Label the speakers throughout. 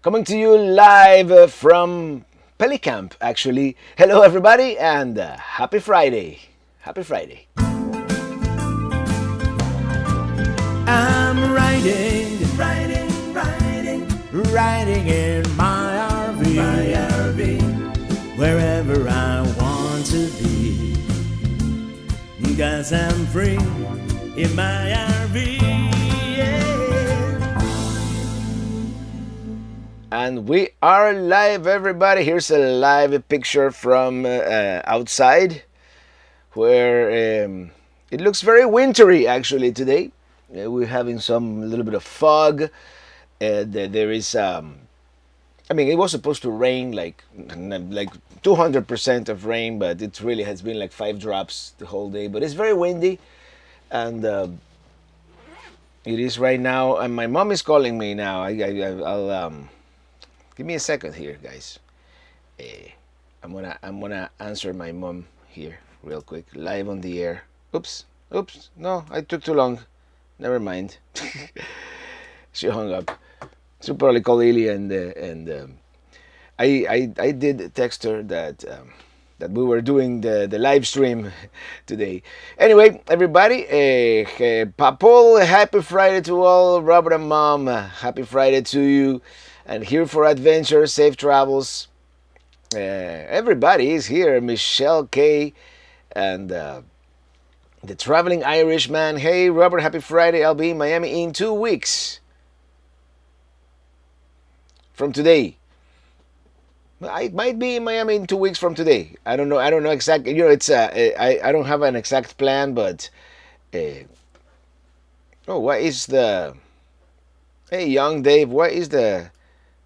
Speaker 1: Coming to you live from Pelicamp, actually. Hello, everybody, and happy Friday. Happy Friday.
Speaker 2: I'm riding in my RV, wherever I want to be. 'Cause I'm free in my RV, yeah.
Speaker 1: And we are live, everybody. Here's a live picture from outside, where it looks very wintry, actually, today. We're having some little bit of fog. There is, it was supposed to rain like 200% of rain, but it really has been like 5 drops the whole day. But it's very windy, and it is right now. And my mom is calling me now. I'll give me a second here, guys. I'm gonna answer my mom here real quick, live on the air. Oops. No, I took too long. Never mind. She hung up. She'll probably call Ili, and I did text her that that we were doing the live stream today. Anyway, everybody, Papol, happy Friday to all. Robert and Mom, happy Friday to you. And here for adventure, safe travels. Everybody is here. Michelle K. and the Traveling Irishman. Hey, Robert, happy Friday. I'll be in Miami in 2 weeks from today. I might be in Miami in 2 weeks from today. I don't know. I don't know exactly. It's I don't have an exact plan, but what is the? Hey, young Dave, what is the?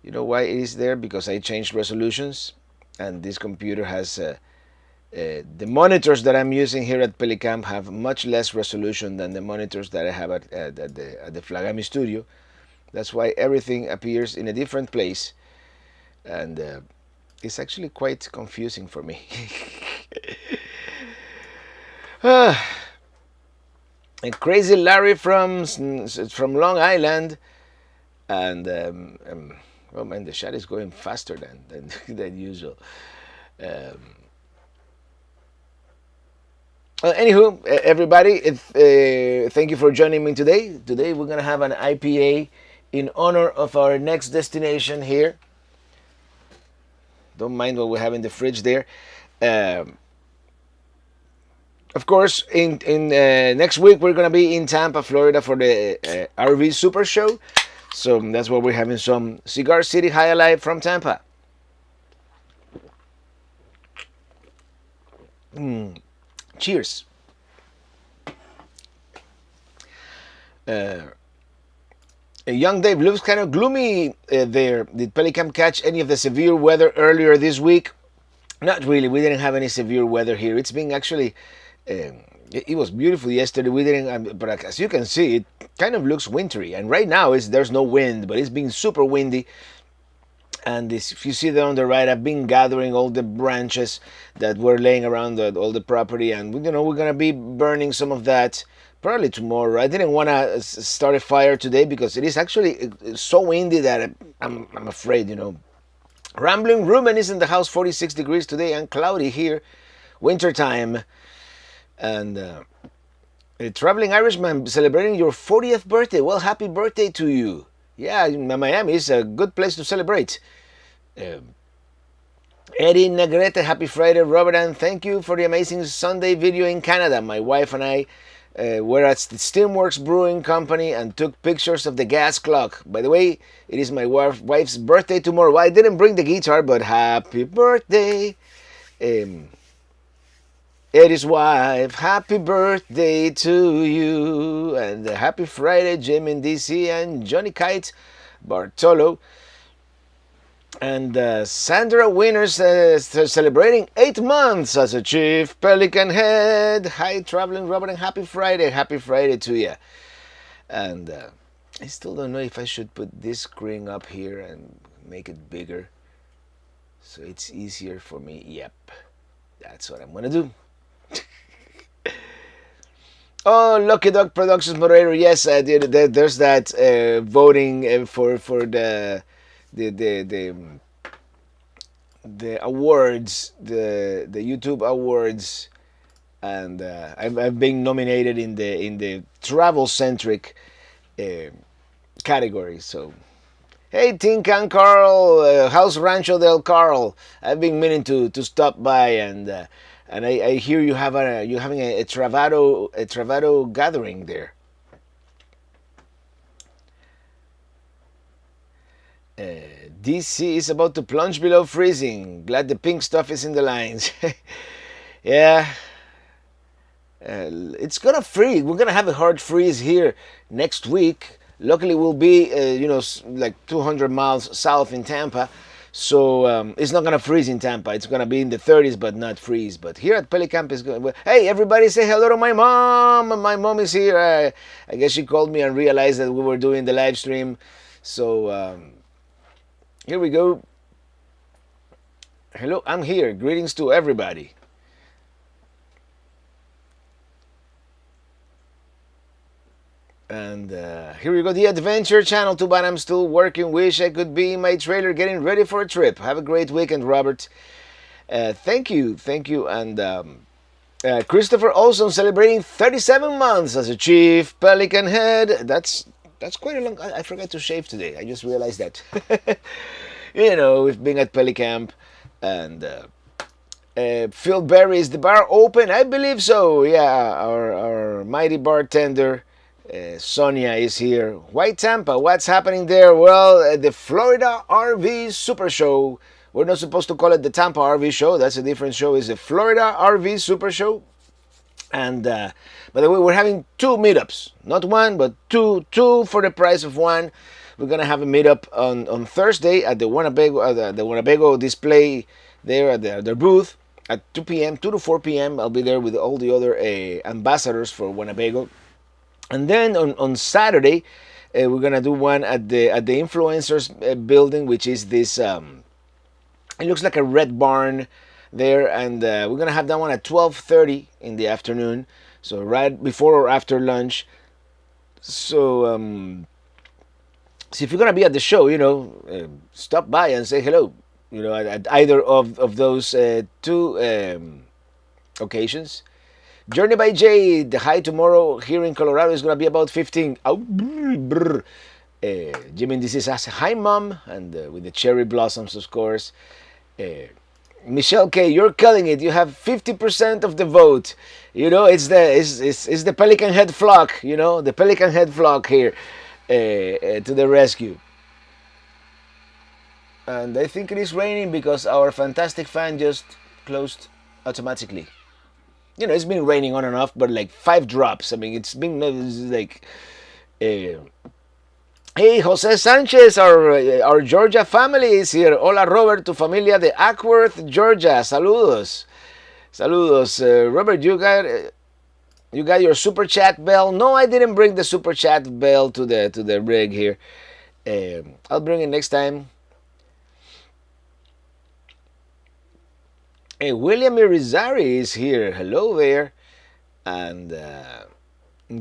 Speaker 1: You know why it is there? Because I changed resolutions, and this computer has the monitors that I'm using here at Pelicamp have much less resolution than the monitors that I have at the Flagami studio. That's why everything appears in a different place, and it's actually quite confusing for me. And Crazy Larry from Long Island, and oh man, the shot is going faster than usual. Anywho, everybody, thank you for joining me today. Today we're gonna have an IPA in honor of our next destination here. Don't mind what we have in the fridge there. Of course, in next week we're gonna be in Tampa, Florida for the RV Super Show. So that's why we're having some Cigar City High Alive from Tampa. Cheers. Young Dave, looks kind of gloomy there. Did Pelicamp catch any of the severe weather earlier this week? Not really. We didn't have any severe weather here. It's been actually, it was beautiful yesterday. We didn't, but as you can see, it kind of looks wintry. And right now, there's no wind, but it's been super windy. And if you see there on the right, I've been gathering all the branches that were laying around all the property, and we're gonna be burning some of that probably tomorrow. I didn't want to start a fire today because it is actually so windy that I'm afraid. Rambling Ruben is in the house. 46 degrees today and cloudy here, winter time. And a Traveling Irishman celebrating your 40th birthday. Well, happy birthday to you. Yeah, Miami is a good place to celebrate. Eddie Negrete, happy Friday. Robert, and thank you for the amazing Sunday video in Canada. My wife and I were at the Steamworks Brewing Company and took pictures of the gas clock. By the way, it is my wife's birthday tomorrow. Well, I didn't bring the guitar, but happy birthday. Eddie's wife, happy birthday to you. And happy Friday, Jim in DC and Johnny Kite Bartolo. And Sandra Winners celebrating 8 months as a chief pelican head. Hi, Traveling Robert, and happy Friday. Happy Friday to you. And I still don't know if I should put this screen up here and make it bigger so it's easier for me. Yep, that's what I'm going to do. Oh, Lucky Dog Productions moderator. Yes, I did. There's that voting for the the awards, the YouTube awards, and I've been nominated in the travel centric uh, category. So hey, Tinkan Carl, how's Rancho del Carl? I've been meaning to stop by and I hear you're having a Travado gathering there. DC is about to plunge below freezing. Glad the pink stuff is in the lines. Yeah, it's gonna freeze. We're gonna have a hard freeze here next week. Luckily, we'll be like 200 miles south in Tampa, so it's not gonna freeze in Tampa. It's gonna be in the 30s, but not freeze. But here at Pelicamp is going. Hey, everybody, say hello to my mom. My mom is here. I guess she called me and realized that we were doing the live stream. So here we go. Hello, I'm here. Greetings to everybody. And here we go, the Adventure Channel. Too bad I'm still working. Wish I could be in my trailer getting ready for a trip. Have a great weekend, Robert. Thank you. And Christopher Olson celebrating 37 months as a chief pelican head. That's quite a long. I forgot to shave today. I just realized that. We've been at Pelicamp, and Phil Berry, is the bar open? I believe so. Yeah, our mighty bartender. Sonia is here. Why Tampa? What's happening there? Well, the Florida RV Super Show. We're not supposed to call it the Tampa RV Show. That's a different show. It's the Florida RV Super Show. And by the way, we're having two meetups. Not one, but two for the price of one. We're going to have a meetup on Thursday at the Winnebago display there at their booth at 2 p.m., 2 to 4 p.m. I'll be there with all the other ambassadors for Winnebago. And then on Saturday, we're gonna do one at the influencers building, which is this. It looks like a red barn there, and we're gonna have that one at 12:30 in the afternoon, so right before or after lunch. So, so if you're gonna be at the show, stop by and say hello. At either of those two occasions. Journey by Jay, the high tomorrow here in Colorado is going to be about 15. Oh, brr, brr. Jimmy DC says, hi, Mom, and with the cherry blossoms, of course. Michelle K, you're killing it. You have 50% of the vote. It's the Pelican Head flock, the Pelican Head flock here to the rescue. And I think it is raining because our fantastic fan just closed automatically. It's been raining on and off, but like 5 drops. I mean, it's like. Hey, Jose Sanchez, our Georgia family is here. Hola, Robert, tu familia de Ackworth, Georgia. Saludos. Robert, you got your super chat bell? No, I didn't bring the super chat bell to the rig here. I'll bring it next time. Hey, William Irizarry is here. Hello there. And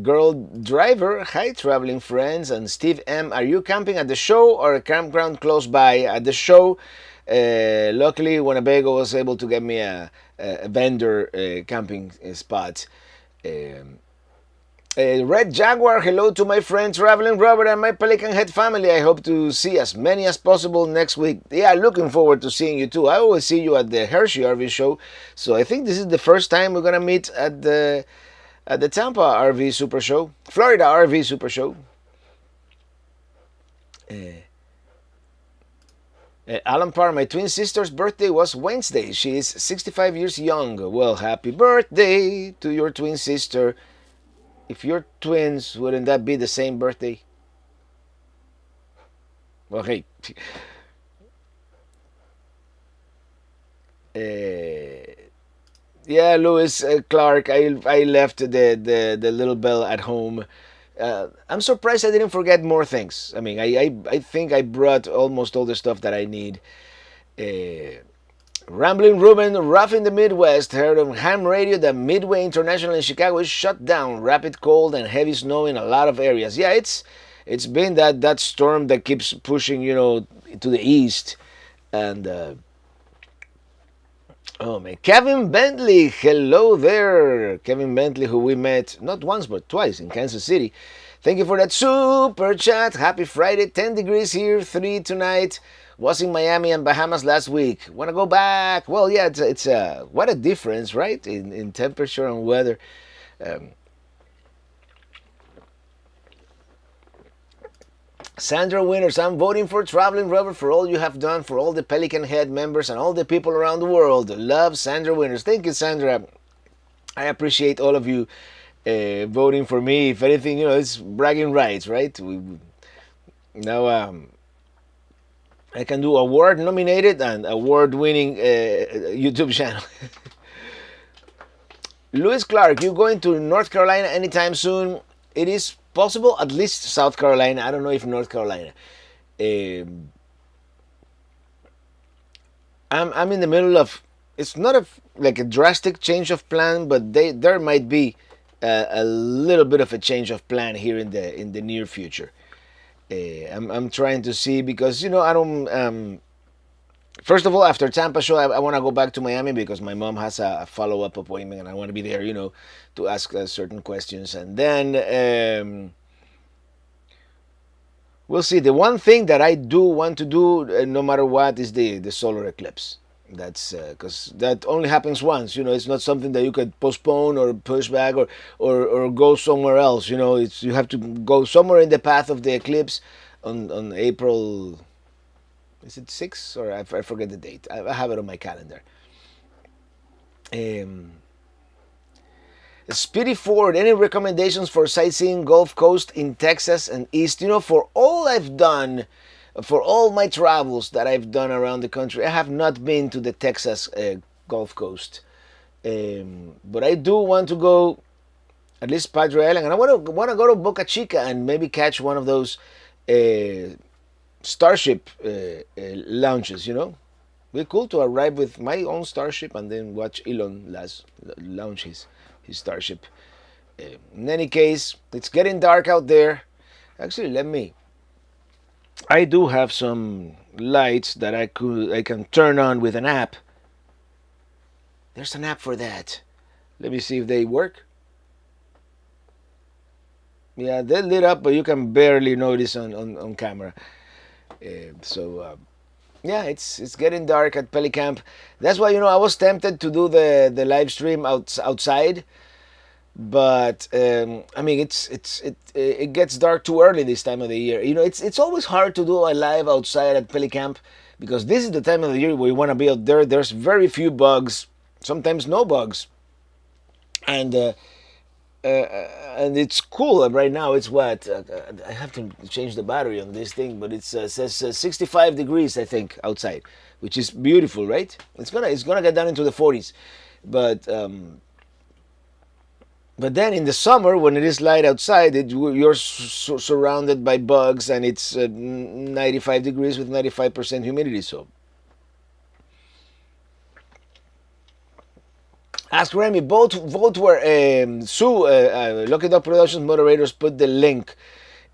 Speaker 1: Girl Driver, hi traveling friends. And Steve M, are you camping at the show or a campground close by? At the show. Luckily, Winnebago was able to get me a vendor camping spot. Red Jaguar, hello to my friend Traveling Robert and my Pelican Head family. I hope to see as many as possible next week. Yeah, looking forward to seeing you too. I always see you at the Hershey RV show, so I think this is the first time we're gonna meet at the Tampa RV Super Show, Florida RV Super Show. Alan Parr, my twin sister's birthday was Wednesday. She is 65 years young. Well, happy birthday to your twin sister. If you're twins, wouldn't that be the same birthday? Well, hey. Yeah, Lewis Clark, I left the little bell at home. I'm surprised I didn't forget more things. I mean, I think I brought almost all the stuff that I need. Rambling Ruben, rough in the Midwest, heard on ham radio that Midway International in Chicago is shut down. Rapid cold and heavy snow in a lot of areas. Yeah, it's been that storm that keeps pushing, to the east. And oh man, Kevin Bentley, hello there. Kevin Bentley, who we met not once but twice in Kansas City. Thank you for that super chat. Happy Friday. 10 degrees here, 3 tonight. Was in Miami and Bahamas last week. Want to go back? Well, yeah, it's what a difference, right? In temperature and weather. Um, Sandra Winters, I'm voting for Traveling Rubber for all you have done for all the Pelican Head members and all the people around the world. Love, Sandra Winters. Thank you, Sandra. I appreciate all of you voting for me. If anything, it's bragging rights, right? Now I can do award nominated and award winning YouTube channel. Lewis Clark, you going to North Carolina anytime soon? It is possible, at least South Carolina. I don't know if North Carolina. Um, I'm in the middle of. It's not like a drastic change of plan, but there might be a little bit of a change of plan here in the near future. I'm trying to see because I don't. First of all, after Tampa show, I want to go back to Miami because my mom has a follow up appointment, and I want to be there, to ask certain questions, and then we'll see. The one thing that I do want to do, no matter what, is the solar eclipse. That's because that only happens once. It's not something that you could postpone or push back or go somewhere else. You have to go somewhere in the path of the eclipse on April. Is it 6 or I forget the date? I have it on my calendar. Um, Speedy Ford, any recommendations for sightseeing Gulf Coast in Texas and East? For all I've done, for all my travels that I've done around the country, I have not been to the Texas Gulf Coast. But I do want to go at least Padre Island, and I want to go to Boca Chica and maybe catch one of those Starship launches. Be cool to arrive with my own Starship and then watch Elon launch his Starship. In any case, it's getting dark out there. Actually, I do have some lights that I can turn on with an app. There's an app for that. Let me see if they work. Yeah, they lit up, but you can barely notice on camera. Yeah, it's getting dark at Pelicamp. That's why I was tempted to do the live stream outside, but it gets dark too early this time of the year. It's always hard to do a live outside at Pelicamp because this is the time of the year where you want to be out there. There's very few bugs, sometimes no bugs, and and it's cool right now. It's what I have to change the battery on this thing, but it says 65 degrees I think outside, which is beautiful, right? It's gonna get down into the 40s, but then in the summer when it is light outside, you're surrounded by bugs, and it's 95 degrees with 95% humidity. So ask Remy, vote where Sue, Lucky Dog Productions moderators put the link.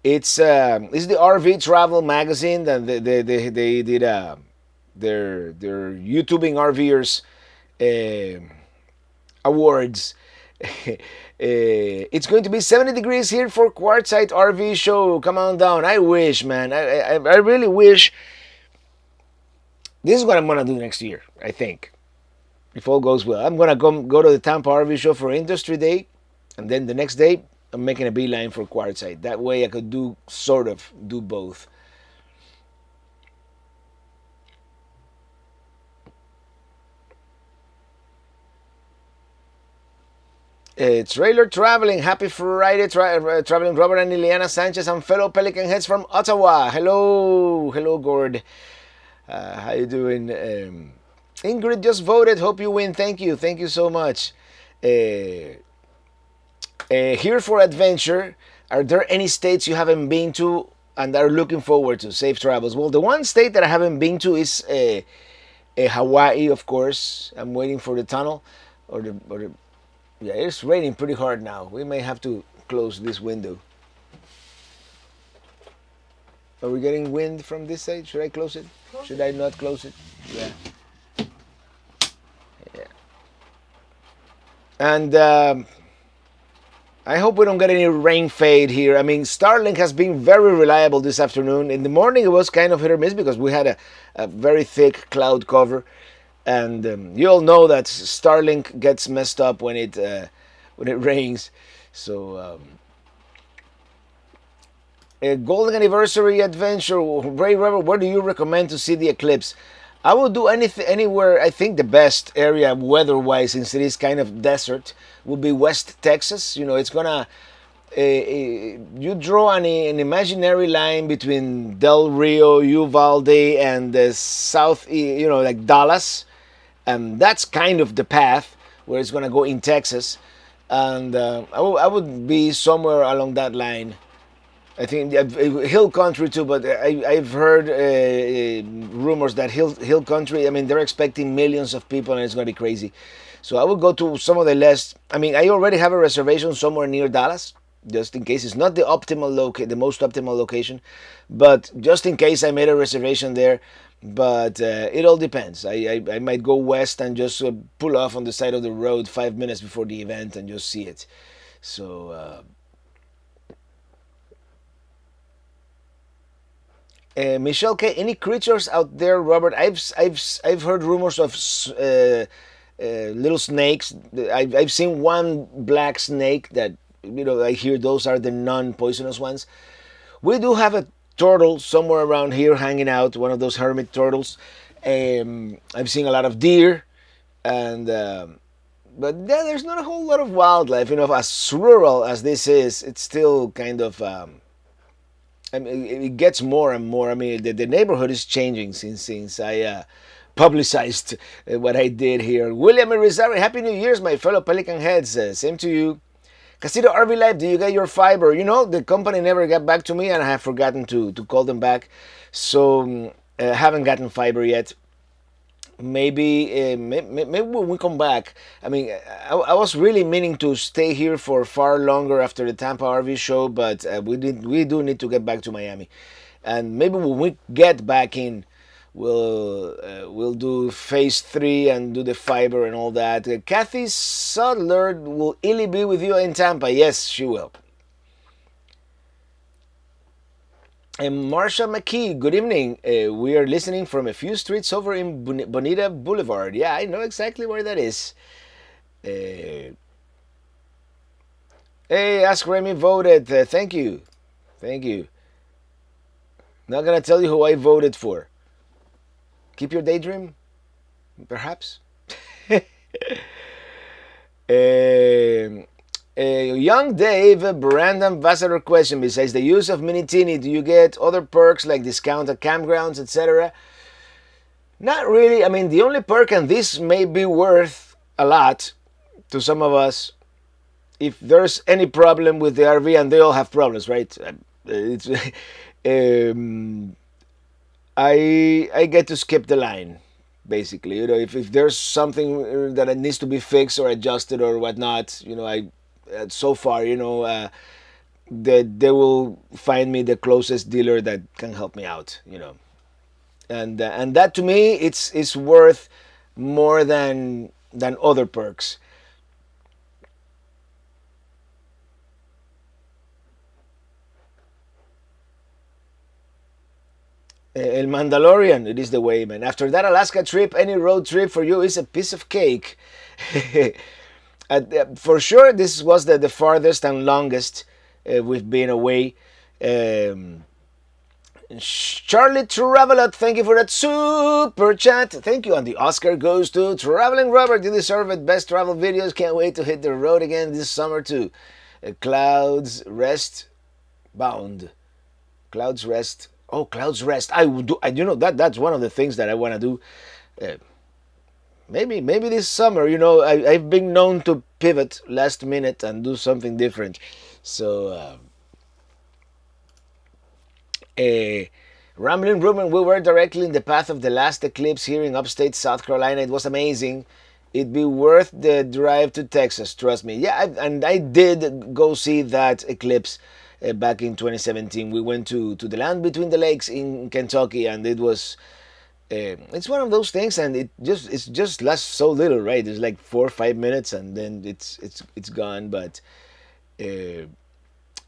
Speaker 1: It's the RV travel magazine that they did their YouTubing RVers awards. It's going to be 70 degrees here for Quartzsite RV show. Come on down. I wish, man. I really wish. This is what I'm gonna do next year, I think, if all goes well. I'm gonna go to the Tampa RV show for Industry Day, and then the next day I'm making a beeline for Quartzsite. That way I could do both. Trailer Traveling, happy Friday, Traveling Robert and Liliana Sanchez and fellow Pelican heads from Ottawa. Hello, Gord. How you doing? Ingrid just voted. Hope you win. Thank you so much. Here for adventure. Are there any states you haven't been to and are looking forward to? Safe travels. Well, the one state that I haven't been to is Hawaii, of course. I'm waiting for the tunnel, yeah, it's raining pretty hard now. We may have to close this window. Are we getting wind from this side? Should I close it? Should I not close it? Yeah. Yeah. And I hope we don't get any rain fade here. I mean, Starlink has been very reliable this afternoon. In the morning, it was kind of hit or miss because we had a very thick cloud cover. And you all know that Starlink gets messed up when it rains. So a golden anniversary adventure, Ray River. Where do you recommend to see the eclipse? I will do anything anywhere. I think the best area weather-wise, since it is kind of desert, would be West Texas. You know, it's gonna. You draw an imaginary line between Del Rio, Uvalde, and the south. You know, like Dallas, and that's kind of the path where it's gonna go in Texas. And I would be somewhere along that line. I think hill country too, but I've heard rumors that hill country. I mean, they're expecting millions of people, and it's going to be crazy. So I would go to some of the less. I mean, I already have a reservation somewhere near Dallas, just in case. It's not the the most optimal location, but just in case I made a reservation there. But it all depends. I might go west and just pull off on the side of the road 5 minutes before the event and just see it. So. Michelle K, any creatures out there, Robert? I've heard rumors of little snakes. I've seen one black snake that I hear those are the non-poisonous ones. We do have a turtle somewhere around here hanging out, one of those hermit turtles. I've seen a lot of deer, and but yeah, there's not a whole lot of wildlife. As rural as this is, it's still kind of. I mean, it gets more and more. I mean, the neighborhood is changing since I publicized what I did here. William Irizarry, Happy New Year's, my fellow Pelican heads. Same to you. Casito RV Life, do you get your fiber? The company never got back to me, and I have forgotten to call them back. So, haven't gotten fiber yet. Maybe when we come back. I mean, I was really meaning to stay here for far longer after the Tampa RV show, but we do need to get back to Miami, and maybe when we get back in, we'll do phase 3 and do the fiber and all that. Kathy Sudler, will Illy be with you in Tampa? Yes, she will. And Marsha McKee, good evening. We are listening from a few streets over in Bonita Boulevard. Yeah, I know exactly where that is. Hey, Ask Remy voted. Thank you. Thank you. Not going to tell you who I voted for. Keep your daydream, perhaps. Young Dave, brand ambassador question. Besides the use of Minitini, do you get other perks like discount at campgrounds, etc.? Not really. I mean, the only perk, and this may be worth a lot to some of us, if there's any problem with the RV, and they all have problems, right? It's, I get to skip the line, basically. If there's something that needs to be fixed or adjusted or whatnot, so far, they will find me the closest dealer that can help me out, and that to me it's worth more than other perks. El Mandalorian, it is the way, man. After that Alaska trip, any road trip for you is a piece of cake. For sure, this was the farthest and longest we've been away. Charlie Travelot, thank you for that super chat. Thank you. And the Oscar goes to Traveling Robert. You deserve it. Best travel videos. Can't wait to hit the road again this summer too. Clouds Rest Bound. Clouds Rest. Oh, Clouds Rest. I would do. That's one of the things that I want to do. Maybe this summer. I've been known to pivot last minute and do something different. So, Rambling Ruben, we were directly in the path of the last eclipse here in upstate South Carolina. It was amazing. It'd be worth the drive to Texas. Trust me. Yeah, and I did go see that eclipse. back in 2017. We went to the land between the lakes in Kentucky, and it was it's one of those things, and it's just lasts so little, right? It's like 4 or 5 minutes, and then it's gone. But uh,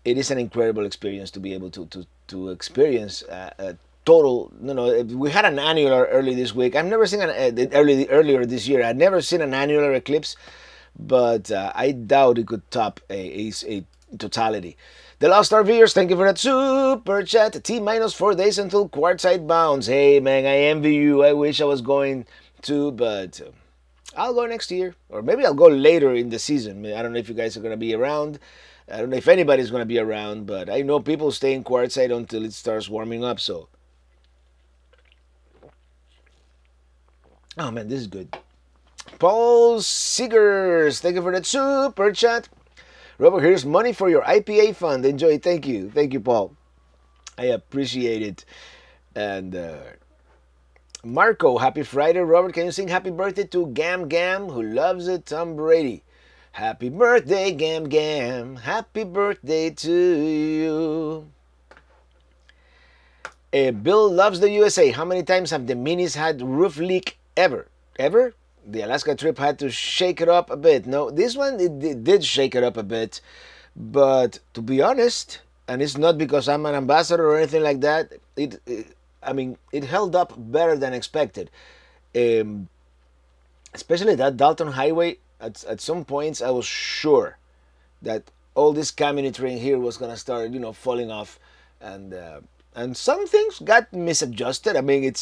Speaker 1: it is an incredible experience to be able to experience a total. We had an annular early this week. I've never seen earlier this year. I'd never seen an annular eclipse, but I doubt it could top a totality. The Lost RVers, thank you for that super chat. T minus 4 days until quartzite bounds. Hey man, I envy you. I wish I was going to, but I'll go next year, or maybe I'll go later in the season. I don't know if you guys are gonna be around. I don't know if anybody's gonna be around, but I know people stay in quartzite until it starts warming up. So, oh man, this is good. Paul Seegers, thank you for that super chat. Robert, here's money for your IPA fund. Enjoy. Thank you, Paul. I appreciate it. And Marco, happy Friday. Robert, can you sing happy birthday to Gam Gam, who loves it? Tom Brady. Happy birthday, Gam Gam. Happy birthday to you. Bill loves the USA. How many times have the minis had roof leak ever? Ever? The Alaska trip had to shake it up a bit. No, this one it did shake it up a bit. But to be honest, and it's not because I'm an ambassador or anything like that, I mean, it held up better than expected. Um, Especially that Dalton Highway, at some points I was sure that all this community in here was gonna start, falling off, and some things got misadjusted. I mean,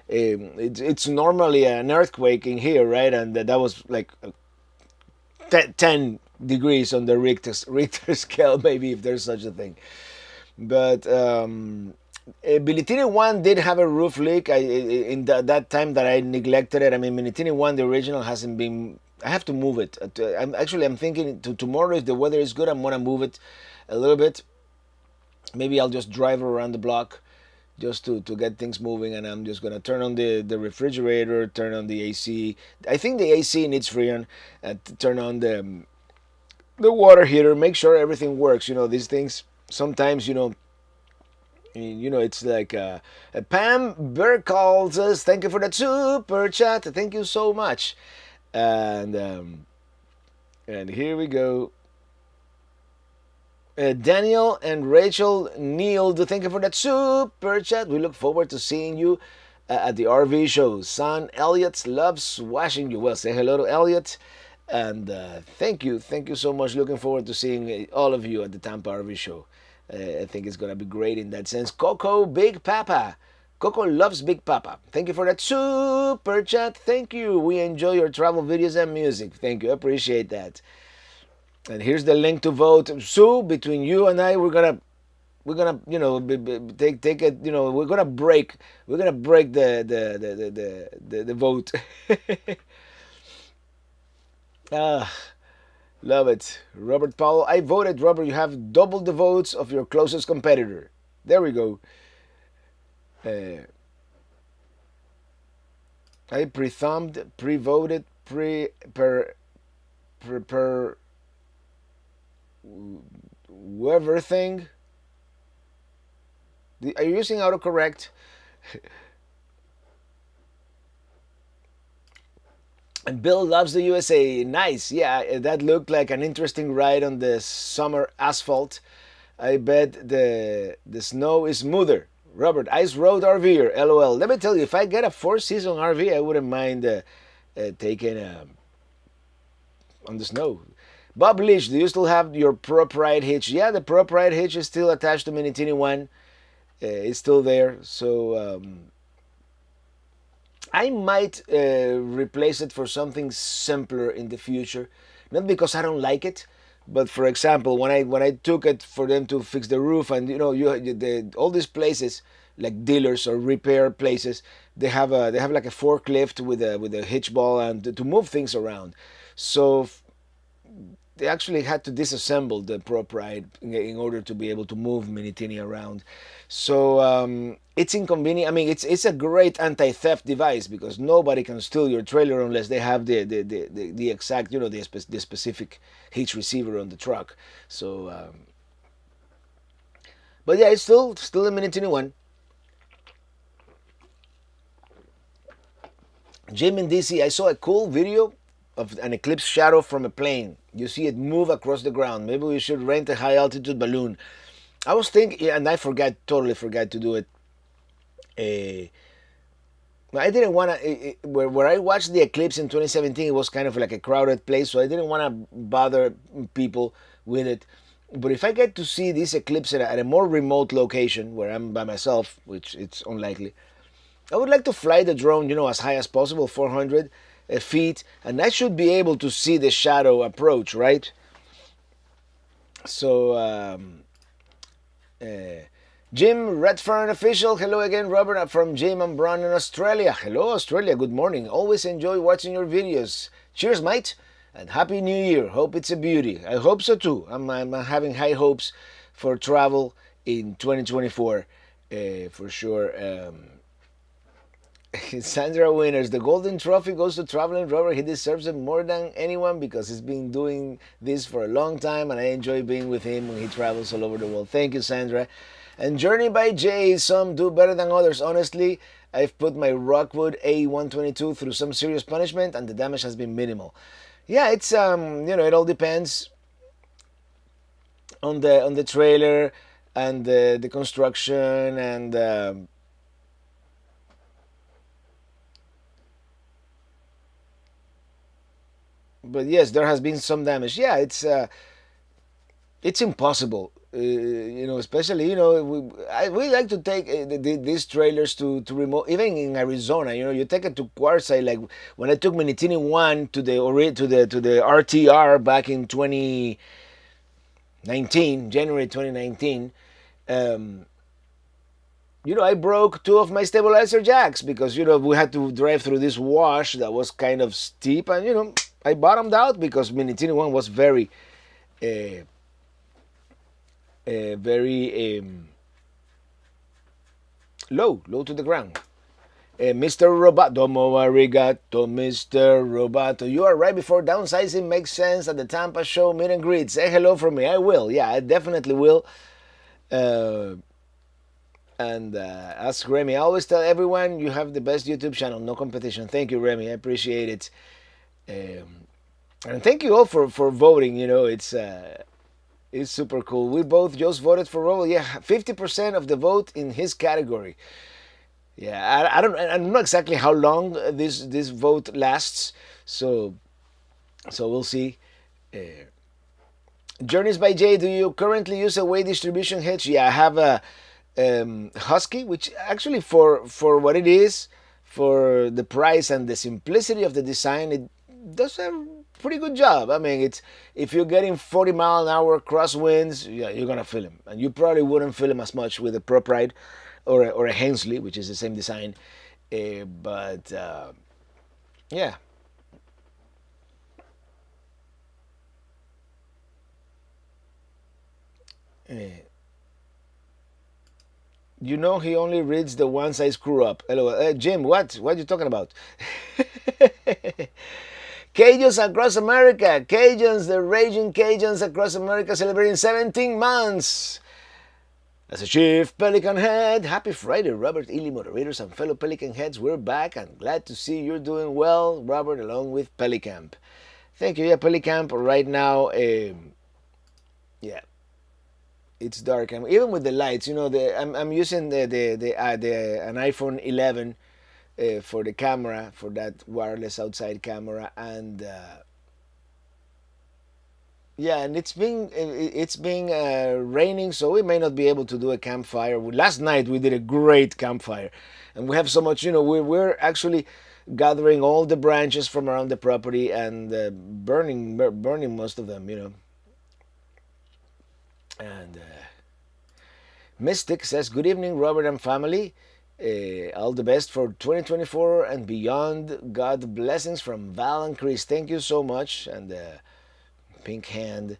Speaker 1: it's normally an earthquake in here, right? And that was like 10 degrees on the Richter scale, maybe, if there's such a thing. But Militini 1 did have a roof leak. In that time that I neglected it. I mean, Militini 1, the original, hasn't been. I have to move it. I'm thinking tomorrow, if the weather is good, I'm gonna move it a little bit. Maybe I'll just drive around the block just to get things moving, and I'm just gonna turn on the refrigerator, turn on the AC. I think the AC needs freon. Turn on the water heater, make sure everything works. These things sometimes, it's like Pam Burkall says, thank you for that super chat. Thank you so much. And here we go. Daniel and Rachel Neal, thank you for that super chat. We look forward to seeing you at the RV show. Son Elliot loves watching you. Well, say hello to Elliot. And thank you so much. Looking forward to seeing all of you at the Tampa RV show. I think it's going to be great in that sense. Coco Big Papa. Coco loves Big Papa. Thank you for that super chat. Thank you. We enjoy your travel videos and music. Thank you. Appreciate that. And here's the link to vote. Sue, between you and I, we're gonna take it. We're gonna break the vote. Ah, love it. Robert Powell, I voted. Robert, you have double the votes of your closest competitor. There we go. I pre-thumbed, pre-voted, per whoever thing. Are you using autocorrect? And Bill loves the USA. Nice. Yeah, that looked like an interesting ride on the summer asphalt. I bet the snow is smoother. Robert, Ice Road RVer. LOL. Let me tell you, if I get a 4-season RV, I wouldn't mind taking on the snow. Bob Leach, do you still have your Prop Ride hitch? Yeah, the Prop Ride hitch is still attached to Minitini 1. It's still there. So I might replace it for something simpler in the future. Not because I don't like it, but for example, when I took it for them to fix the roof, and all these places like dealers or repair places, they have like a forklift with a hitch ball and to move things around. So they actually had to disassemble the Prop Ride in order to be able to move Minitini around. So it's inconvenient. I mean, it's a great anti-theft device because nobody can steal your trailer unless they have the exact, the specific hitch receiver on the truck. So But yeah, it's still a minute 21. Jim in DC, I saw a cool video of an eclipse shadow from a plane. You see it move across the ground. Maybe we should rent a high altitude balloon. I was thinking, yeah, and I totally forgot to do it. Uh, I didn't want to. Where I watched the eclipse in 2017, it was kind of like a crowded place, so I didn't want to bother people with it. But if I get to see this eclipse at a more remote location where I'm by myself, which it's unlikely, I would like to fly the drone, as high as possible, 400 feet, and I should be able to see the shadow approach, right? So, uh, Jim Redfern official, hello again, Robert from Jim and Brown in Australia. Hello, Australia, good morning. Always enjoy watching your videos. Cheers, mate, and Happy New Year. Hope it's a beauty. I hope so too. I'm having high hopes for travel in 2024, for sure. Sandra Winners, the Golden Trophy goes to Traveling Robert. He deserves it more than anyone because he's been doing this for a long time and I enjoy being with him when he travels all over the world. Thank you, Sandra. And Journey by Jay, some do better than others. Honestly, I've put my Rockwood A122 through some serious punishment and the damage has been minimal. Yeah, it's it all depends on the trailer and the construction and but yes, there has been some damage. Yeah, it's impossible. Especially we like to take these trailers to remote, even in Arizona. You take it to Quartzsite. Like when I took Minitini One to the RTR back in 2019, January 2019. I broke two of my stabilizer jacks because we had to drive through this wash that was kind of steep, and I bottomed out because Minitini One was uh, very low to the ground. Mr. Roboto, domo arigato, Mr. Roboto. You are right before downsizing makes sense at the Tampa show meet and greet. Say hello from me. I will. Yeah, I definitely will. Uh, and ask Remy. I always tell everyone you have the best YouTube channel, no competition. Thank you, Remy. I appreciate it. And thank you all for voting. It's super cool. We both just voted for Robo. Yeah, 50% of the vote in his category. Yeah, I don't know exactly how long this vote lasts. So we'll see. Journeys by Jay. Do you currently use a weight distribution hitch? Yeah, I have a Husky, which actually for what it is, for the price and the simplicity of the design, it does a pretty good job. I mean, it's if you're getting 40-mile-an-hour crosswinds, yeah, you're gonna feel them, and you probably wouldn't feel them as much with a Prop Ride or a Hensley, which is the same design. But yeah. Uh, he only reads the ones I screw up. Hello, Jim. What are you talking about? Cajuns across America. Cajuns, the raging Cajuns across America celebrating 17 months. As a chief Pelican head, happy Friday, Robert, Ely, moderators, and fellow Pelican heads. We're back and glad to see you're doing well, Robert, along with Pelicamp. Thank you. Yeah, Pelicamp right now. Yeah, it's dark. And even with the lights, I'm using an iPhone 11 for the camera, for that wireless outside camera, and yeah, and it's been raining, so we may not be able to do a campfire. Last night we did a great campfire, and we have so much. We're actually gathering all the branches from around the property and burning most of them. And Mystic says, "Good evening, Robert and family. All the best for 2024 and beyond. God blessings from Val and Chris. Thank you so much." And pink hand.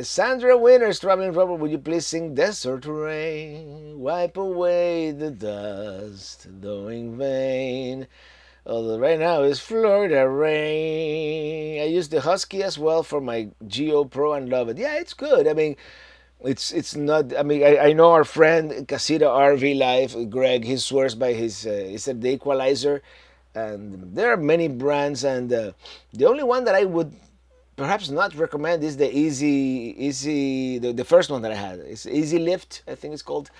Speaker 1: Sandra Winters, Traveling Robert, would you please sing Desert Rain? Wipe away the dust, though in vain. Although right now it's Florida rain. I use the Husky as well for my Geo Pro and love it. Yeah, it's good. I mean, It's not. I mean, I know our friend Casita RV Life, Greg. He swears by his. He said the equalizer, and there are many brands, and the only one that I would perhaps not recommend is the the first one that I had. It's Easy Lift, I think it's called.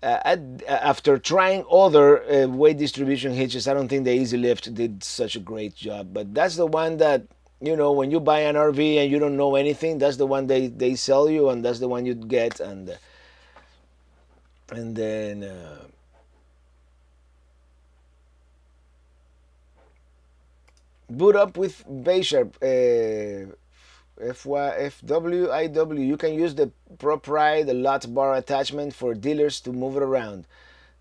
Speaker 1: After trying other weight distribution hitches, I don't think the Easy Lift did such a great job. But that's the one that, when you buy an RV and you don't know anything, that's the one they sell you, and that's the one you get. And then boot up with Baysharp. FWIW, you can use the prop ride, the lot bar attachment for dealers to move it around.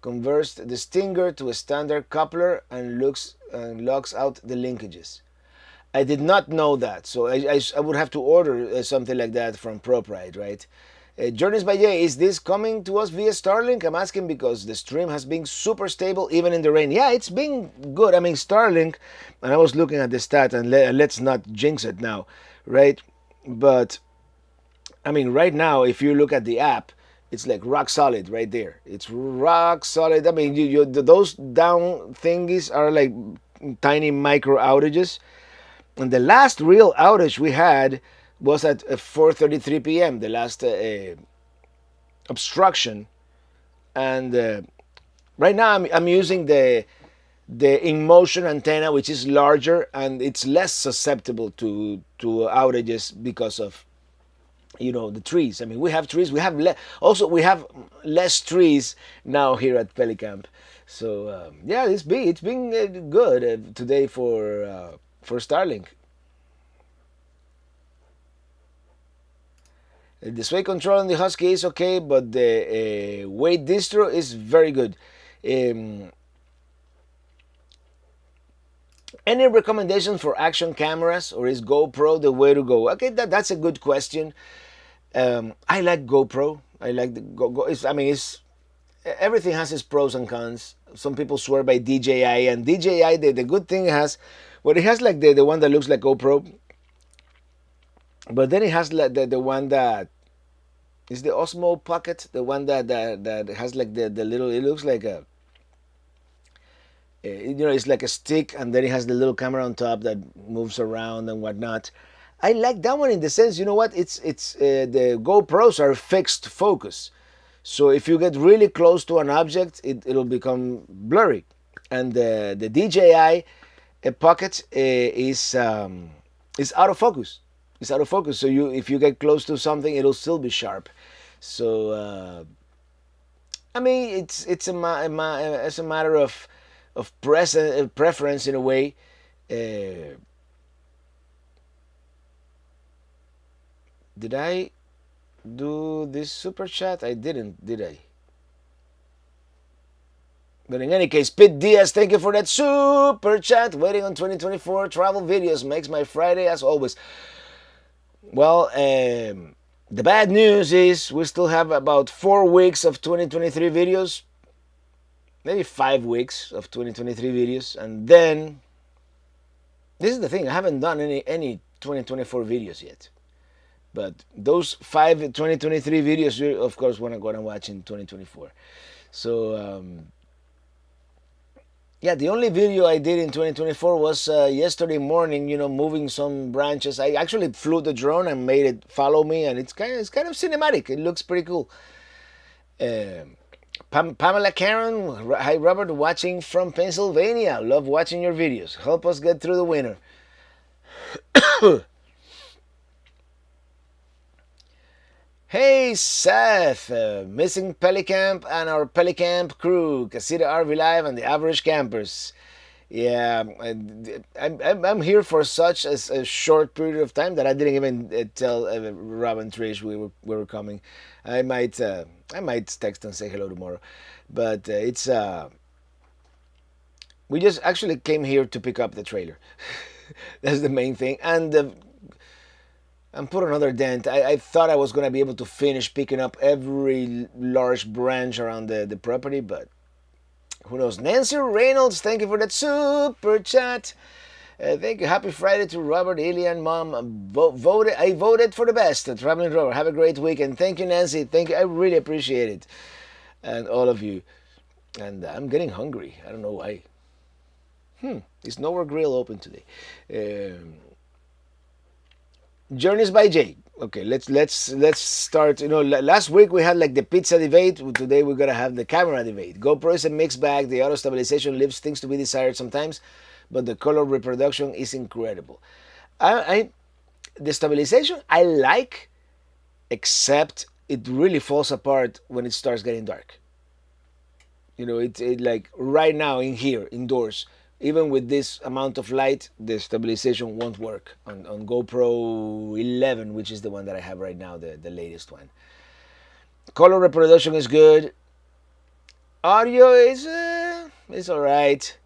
Speaker 1: Converts the Stinger to a standard coupler and locks out the linkages. I did not know that, so I would have to order something like that from PropRide, right? Journeys by Jay, is this coming to us via Starlink? I'm asking because the stream has been super stable even in the rain. Yeah, it's been good. I mean, Starlink, and I was looking at the stat, and let's not jinx it now, right? But I mean, right now, if you look at the app, it's like rock solid right there. It's rock solid. I mean, those down thingies are like tiny micro outages. And the last real outage we had was at 4:33 p.m. The last obstruction, and right now I'm using the in motion antenna, which is larger and it's less susceptible to outages because of the trees. I mean, we have trees. We have also we have less trees now here at Pelicamp. So yeah, it's been good today for Starlink. The sway control on the Husky is okay, but the weight distro is very good. Um, any recommendations for action cameras, or is GoPro the way to go? Okay, that's a good question. I like GoPro. I like the it's everything has its pros and cons. Some people swear by DJI, and DJI the good thing it has like the one that looks like GoPro, but then it has like the one that is the Osmo Pocket, the one that has like the little. It looks like it's like a stick, and then it has the little camera on top that moves around and whatnot. I like that one in the sense, you know what? It's the GoPros are fixed focus, so if you get really close to an object, it'll become blurry, and the DJI Pocket is out of focus. It's out of focus, so if you get close to something, it'll still be sharp. So I mean, it's a matter of preference in a way. Did I do this super chat? I didn't, did I? But in any case, Pete Diaz, thank you for that super chat. Waiting on 2024 travel videos makes my Friday as always. Well, the bad news is we still have about 4 weeks of 2023 videos, maybe 5 weeks of 2023 videos, and then this is the thing: I haven't done any 2024 videos yet. But those 5 2023 videos, you of course want to go and watch in 2024. So yeah, the only video I did in 2024 was yesterday morning. Moving some branches. I actually flew the drone and made it follow me, and it's kind of cinematic. It looks pretty cool. Pamela Karen, hi Robert, watching from Pennsylvania. Love watching your videos. Help us get through the winter. Hey Seth, missing Pelicamp and our Pelicamp crew, Casita RV Live and the Average Campers. Yeah, I'm here for such a short period of time that I didn't even tell Rob and Trish we were coming. I might text and say hello tomorrow, but we just actually came here to pick up the trailer. That's the main thing, and put another dent. I thought I was going to be able to finish picking up every large branch around the property, but who knows. Nancy Reynolds, thank you for that super chat. Thank you. Happy Friday to Robert, Ilian, Mom. I voted for the best. Traveling Rover. Have a great weekend. Thank you, Nancy. Thank you. I really appreciate it, and all of you. And I'm getting hungry. I don't know why. Is Nowhere Grill open today? Um, Journeys by Jay. Okay, let's start. Last week we had like the pizza debate. Today we're gonna have the camera debate. GoPro is a mixed bag. The auto stabilization leaves things to be desired sometimes, but the color reproduction is incredible. I the stabilization I like, except it really falls apart when it starts getting dark. It like right now in here indoors, even with this amount of light, the stabilization won't work on GoPro 11, which is the one that I have right now, the latest one. Color reproduction is good. Audio is all right.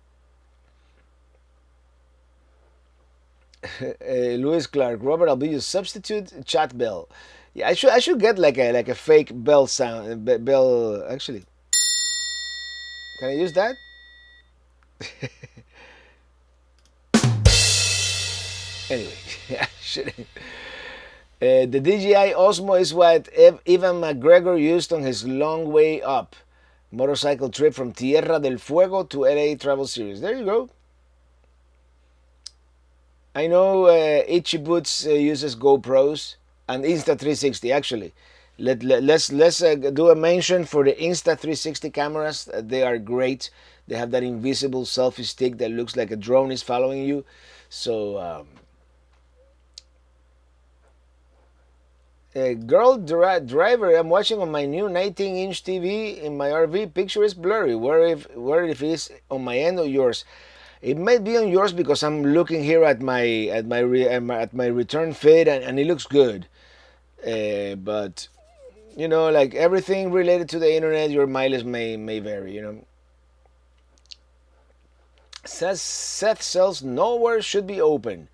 Speaker 1: Lewis Clark, Robert, I'll be your substitute chat bell. Yeah, I should get like a fake bell sound. Bell, actually. Can I use that? Anyway, I shouldn't. The DJI Osmo is what Evan McGregor used on his long way up motorcycle trip from Tierra del Fuego to LA Travel Series. There you go. I know Itchy Boots uses GoPros and Insta360 actually. Let's do a mention for the Insta360 cameras. They are great. They have that invisible selfie stick that looks like a drone is following you. So driver, I'm watching on my new 19-inch TV in my RV. Picture is blurry. Where if it is on my end or yours? It might be on yours because I'm looking here at my return feed and it looks good. But like everything related to the internet, your mileage may vary. Says Seth sells nowhere should be open.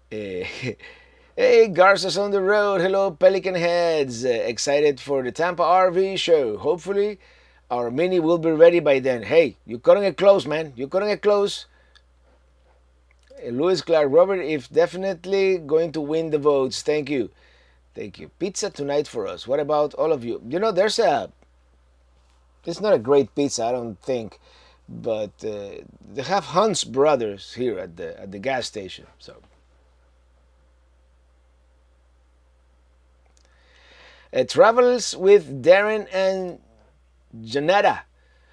Speaker 1: Hey, Garza's on the road. Hello, Pelican heads. Excited for the Tampa RV show. Hopefully, our mini will be ready by then. Hey, you're cutting it close, man. You're cutting it close. Lewis Clark, Robert, if definitely going to win the votes. Thank you. Thank you. Pizza tonight for us. What about all of you? It's not a great pizza, I don't think, but they have Hunt's Brothers here at the gas station. So. Travels with Darren and Janetta.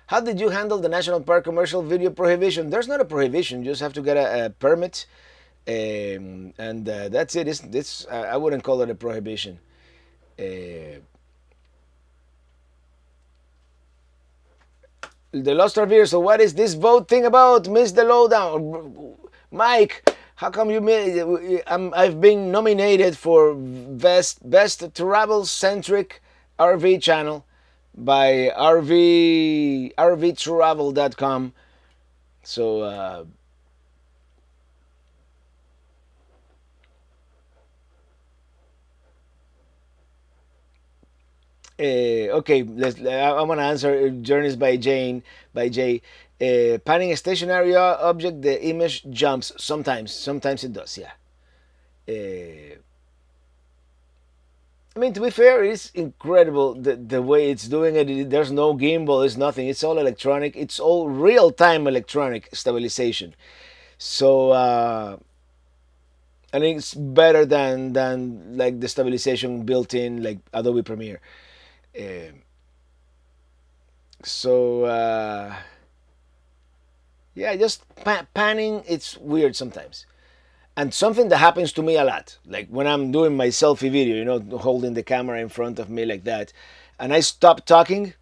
Speaker 1: How did you handle the national park commercial video prohibition? There's not a prohibition. You just have to get a permit, and that's it. I wouldn't call it a prohibition. The Lost Revere. So what is this vote thing about? Miss the lowdown, Mike. How come you made? I've been nominated for best travel centric RV channel by rvtravel.com. So okay, I want to answer Journeys by Jay. Panning a stationary object, the image jumps. Sometimes it does. Yeah. I mean, to be fair, it's incredible the way it's doing it. There's no gimbal, it's nothing. It's all electronic. It's all real-time electronic stabilization. So, I think it's better than like the stabilization built in like Adobe Premiere. So, yeah, just panning, it's weird sometimes. And something that happens to me a lot, like when I'm doing my selfie video, holding the camera in front of me like that, and I stop talking,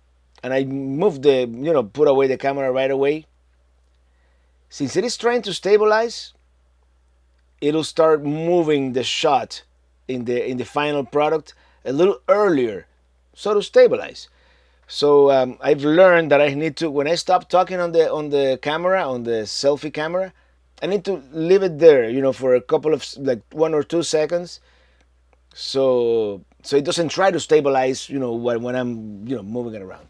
Speaker 1: and I move put away the camera right away. Since it is trying to stabilize, it'll start moving the shot in the final product a little earlier, so to stabilize. So I've learned that I need to, when I stop talking on the camera, on the selfie camera, I need to leave it there, for a couple of like 1 or 2 seconds, so it doesn't try to stabilize, when I'm moving it around.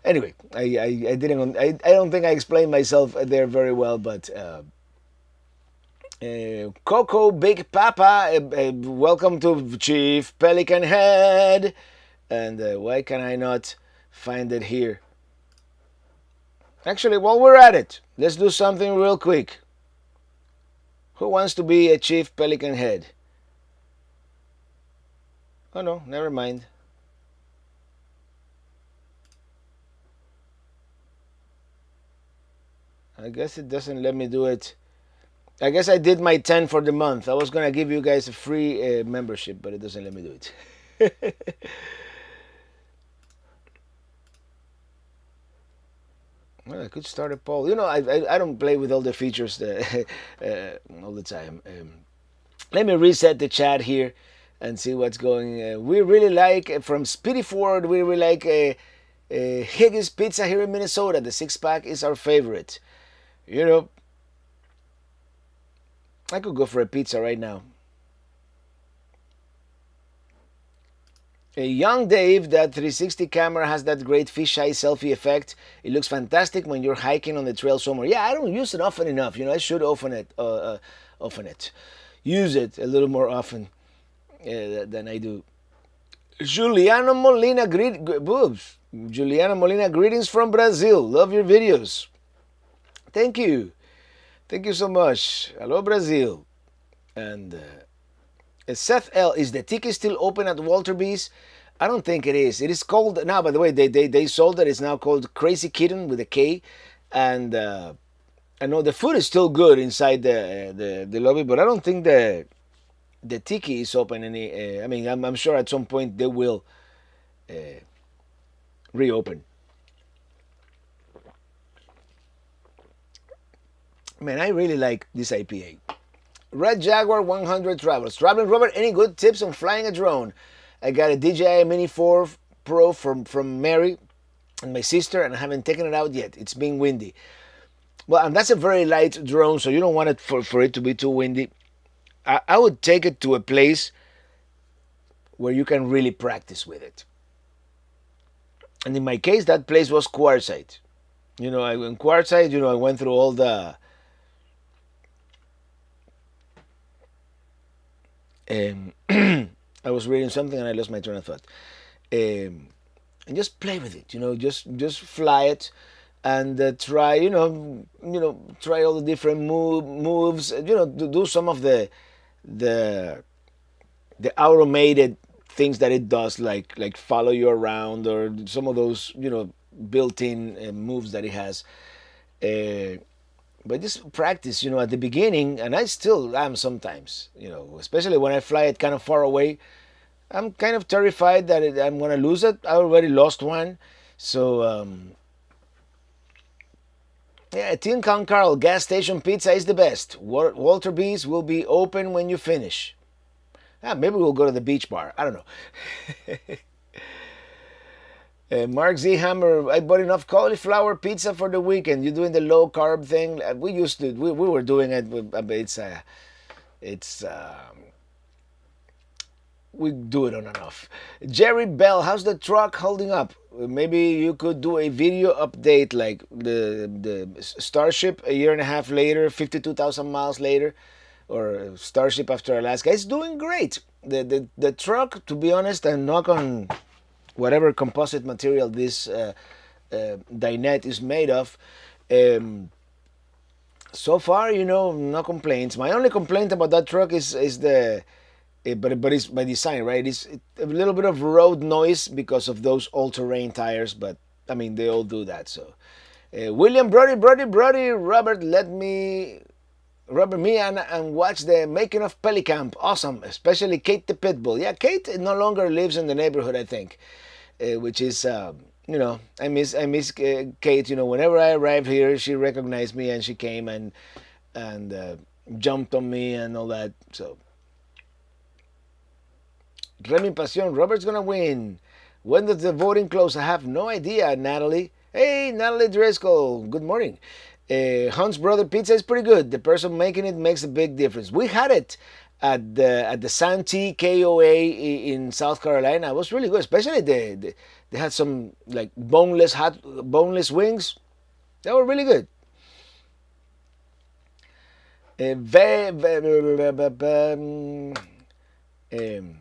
Speaker 1: Anyway, I don't think I explained myself there very well, but Coco Big Papa, welcome to Chief Pelican Head. And why can I not find it here? Actually, while we're at it, let's do something real quick. Who wants to be a Chief Pelican Head? Oh no, never mind. I guess it doesn't let me do it. I guess I did my 10 for the month. I was going to give you guys a free membership, but it doesn't let me do it. Well, I could start a poll. You know, I don't play with all the features all the time. Let me reset the chat here and see what's going. We really like from Speedy Ford. We really like Higgins Pizza here in Minnesota. The 6-pack is our favorite. You know, I could go for a pizza right now. Young Dave, that 360 camera has that great fisheye selfie effect. It looks fantastic when you're hiking on the trail somewhere. Yeah, I don't use it often enough. You know, I should often it. Use it a little more often than I do. Juliana Molina, boobs. Juliana Molina, greetings from Brazil. Love your videos. Thank you. Thank you so much. Hello, Brazil. And Seth L. Is the tiki still open at Walter B's? I don't think it is. It is called now. By the way, they sold it. It's now called Crazy Kitten with a K, and I know the food is still good inside the lobby, but I don't think the tiki is open any. I mean, I'm sure at some point they will reopen. Man, I really like this IPA. Red Jaguar 100 Travels. Traveling Robert, any good tips on flying a drone? I got a DJI Mini 4 Pro from Mary and my sister, and I haven't taken it out yet. It's been windy. Well, and that's a very light drone, so you don't want it for it to be too windy. I would take it to a place where you can really practice with it. And in my case, that place was Quartzsite. You know, in Quartzsite, I went through all the I was reading something and I lost my train of thought. And just play with it, just fly it and try, try all the different moves, do some of the automated things that it does, like follow you around or some of those, built-in moves that it has. But just practice, at the beginning, and I still am sometimes, especially when I fly it kind of far away. I'm kind of terrified that I'm going to lose it. I already lost one. So, yeah, Tin Con Carl, gas station pizza is the best. Walter B's will be open when you finish. Maybe we'll go to the beach bar. I don't know. Mark Z. Hammer, I bought enough cauliflower pizza for the weekend. You doing the low carb thing? We used to. We were doing it. We do it on and off. Jerry Bell, how's the truck holding up? Maybe you could do a video update, like the Starship a year and a half later, 52,000 miles later, or Starship after Alaska. It's doing great. The truck, to be honest, and knock on whatever composite material this dinette is made of, so far, no complaints. My only complaint about that truck is but it's by design, right? It's a little bit of road noise because of those all-terrain tires, but I mean, they all do that. So, William Brody, Robert, me and watch the making of Pelicamp. Awesome, especially Kate the Pitbull. Yeah, Kate no longer lives in the neighborhood, I think, which is, I miss Kate. Whenever I arrived here, she recognized me and she came and jumped on me and all that. So, Remy Passion, Robert's gonna win. When does the voting close? I have no idea, Natalie. Hey, Natalie Driscoll, good morning. Hunt's Brother Pizza is pretty good. The person making it makes a big difference. We had it at the Santee KOA in South Carolina. It was really good, especially they had some like boneless wings. They were really good.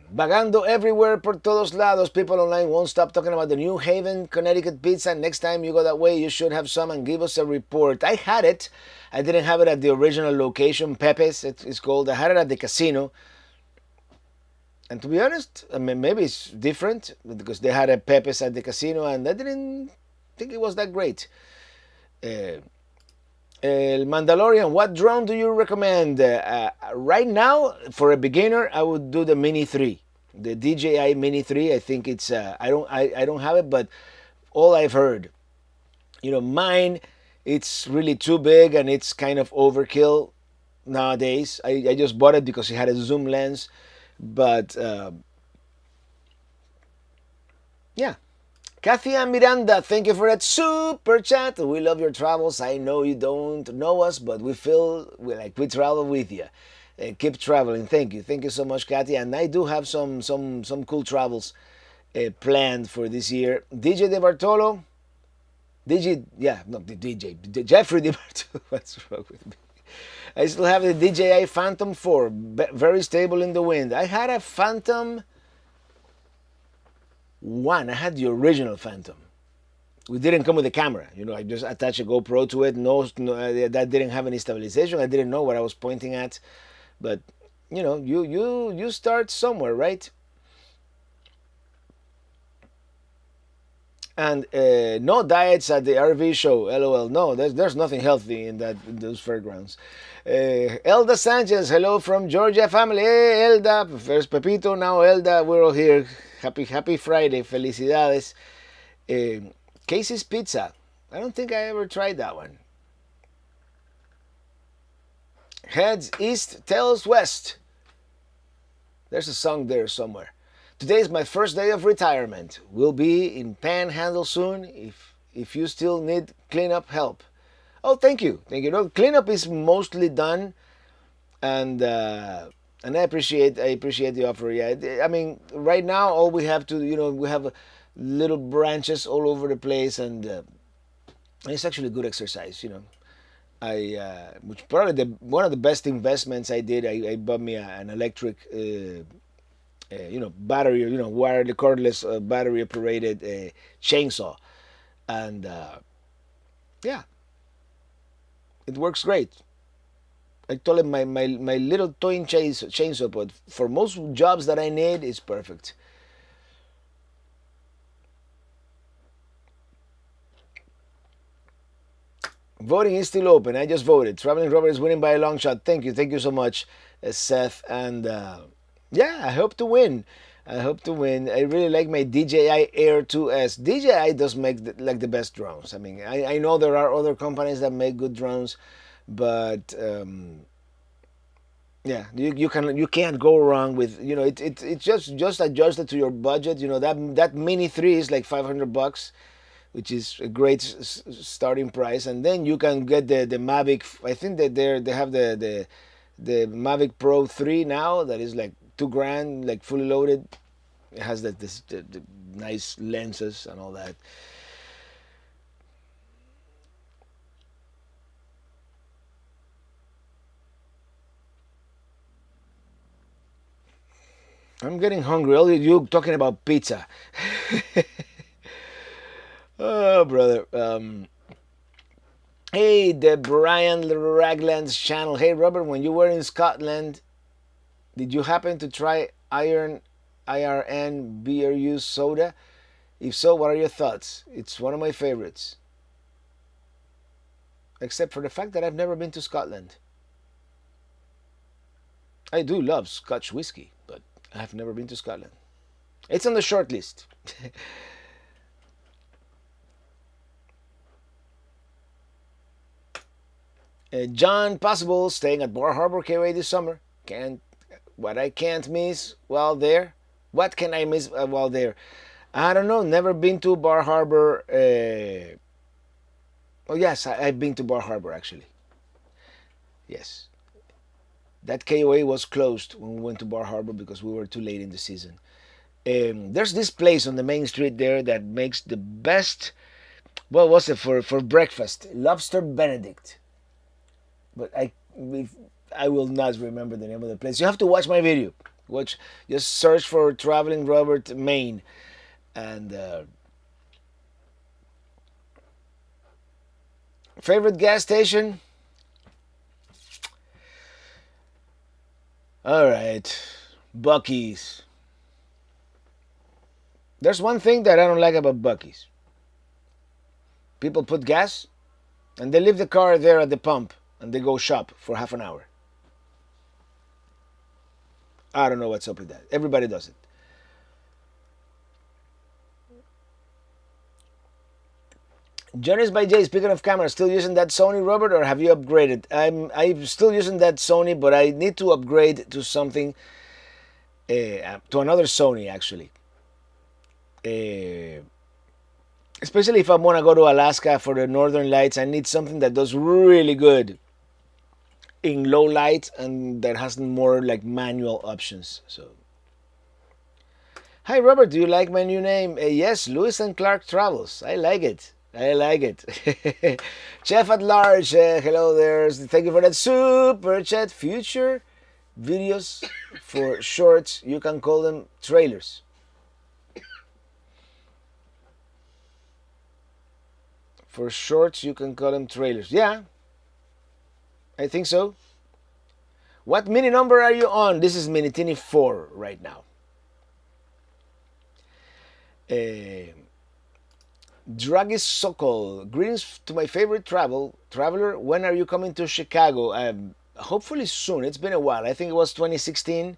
Speaker 1: Vagando everywhere por todos lados. People online won't stop talking about the New Haven, Connecticut pizza. Next time you go that way, you should have some and give us a report. I had it. I didn't have it at the original location, Pepe's, it's called. I had it at the casino. And to be honest, I mean, maybe it's different because they had a Pepe's at the casino and I didn't think it was that great. Uh, El Mandalorian, what drone do you recommend? Right now, for a beginner, I would do the Mini 3, the DJI Mini 3. I think it's I don't have it, but all I've heard, mine, it's really too big and it's kind of overkill nowadays. I just bought it because it had a zoom lens, but yeah. Kathy and Miranda, thank you for that super chat. We love your travels. I know you don't know us, but we feel like we travel with you. And keep traveling. Thank you so much, Kathy. And I do have some cool travels planned for this year. DJ De Bartolo, Jeffrey De Bartolo. What's wrong with me? I still have the DJI Phantom 4, very stable in the wind. I had a Phantom 1. I had the original Phantom. We didn't come with a camera. I just attached a GoPro to it. That didn't have any stabilization. I didn't know what I was pointing at. But you start somewhere, right? And no diets at the RV show. LOL. No, there's nothing healthy in those fairgrounds. Elda Sanchez, hello from Georgia family. Hey, Elda. First Pepito, now Elda. We're all here. Happy Friday. Felicidades. Casey's Pizza. I don't think I ever tried that one. Heads east, tails west. There's a song there somewhere. Today is my first day of retirement. We'll be in Panhandle soon if you still need cleanup help. Oh, thank you. No, cleanup is mostly done, and I appreciate the offer. Yeah, I mean, right now all we have to, we have little branches all over the place, and it's actually good exercise. Which probably one of the best investments I did. I bought me an electric. Battery, wireless, cordless, battery operated chainsaw, and yeah, it works great. I told him my little toy chainsaw, but for most jobs that I need, it's perfect. Voting is still open. I just voted. Traveling Robert is winning by a long shot. Thank you so much, Seth, and yeah, I hope to win. I really like my DJI Air 2S. DJI does make the best drones. I mean, I know there are other companies that make good drones, but yeah, you can't go wrong with it's just adjusted to your budget. That Mini 3 is like $500, which is a great starting price, and then you can get the Mavic. I think that they have the Mavic Pro 3 now that is like $2,000, like fully loaded. It has the nice lenses and all that. I'm getting hungry. All you talking about pizza. Oh, brother. Hey, the Brian Ragland's channel. Hey, Robert, when you were in Scotland, did you happen to try IRN BRU soda? If so, what are your thoughts? It's one of my favorites. Except for the fact that I've never been to Scotland. I do love Scotch whiskey, but I have never been to Scotland. It's on the short list. John Possible staying at Bar Harbor KOA this summer. What I can't miss while there. What can I miss while there? I don't know. Never been to Bar Harbor. Oh yes, I've been to Bar Harbor actually. Yes, that KOA was closed when we went to Bar Harbor because we were too late in the season. There's this place on the main street there that makes the best. What was it for breakfast? Lobster Benedict. But I will not remember the name of the place. You have to watch my video. Watch, just search for Traveling Robert Maine, and favorite gas station. All right, Bucky's. There's one thing that I don't like about Bucky's. People put gas and they leave the car there at the pump and they go shop for half an hour. I don't know what's up with that. Everybody does it. Johnny's by Jay. Speaking of cameras, still using that Sony, Robert, or have you upgraded? I'm still using that Sony, but I need to upgrade to something, to another Sony actually. Uh, Especially if I want to go to Alaska for the Northern Lights, I need something that does really good in low light and that has more like manual options. So, hi Robert, do you like my new name? Yes, Lewis and Clark Travels. I like it. I like it. Chef at Large, hello there. Thank you for that super chat. Future videos for shorts, you can call them trailers. For shorts, you can call them trailers. Yeah, I think so. What mini number are you on? This is Minitini 4 right now. Dragis Sokol. Greetings to my favorite traveler. When are you coming to Chicago? Hopefully soon. It's been a while. I think it was 2016.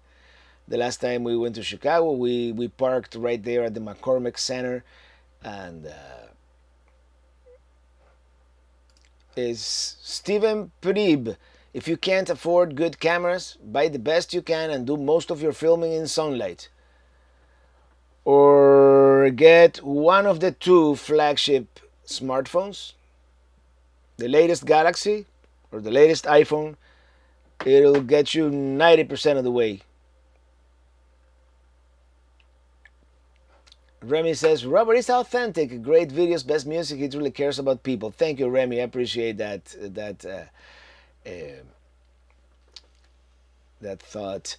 Speaker 1: The last time we went to Chicago, we parked right there at the McCormick Center, and is Steven Prib. If you can't afford good cameras, buy the best you can and do most of your filming in sunlight. Or get one of the two flagship smartphones, the latest Galaxy or the latest iPhone. It'll get you 90% of the way. Remy says, Robert is authentic. Great videos, best music. He really cares about people. Thank you, Remy. I appreciate that thought.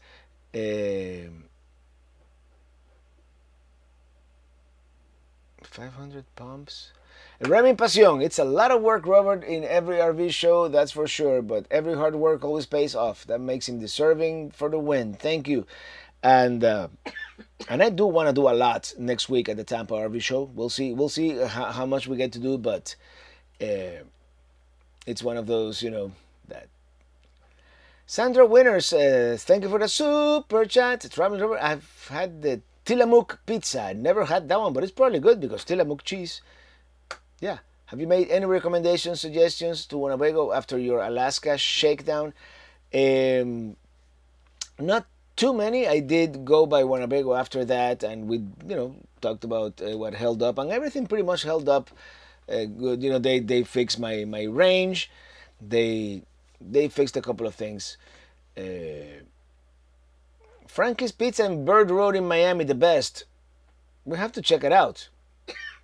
Speaker 1: 500 pumps. Remy Pasión. It's a lot of work, Robert, in every RV show, that's for sure. But every hard work always pays off. That makes him deserving for the win. Thank you. And I do want to do a lot next week at the Tampa RV show. We'll see how much we get to do, but it's one of those, that. Sandra Winners, thank you for the super chat. Traveling Robert, I've had the Tillamook pizza. I never had that one, but it's probably good because Tillamook cheese. Yeah. Have you made any recommendations, suggestions to Winnebago after your Alaska shakedown? Not too many. I did go by Winnebago after that, and we, talked about what held up, and everything pretty much held up good. They fixed my range. They fixed a couple of things. Frankie's Pizza and Bird Road in Miami, the best. We have to check it out.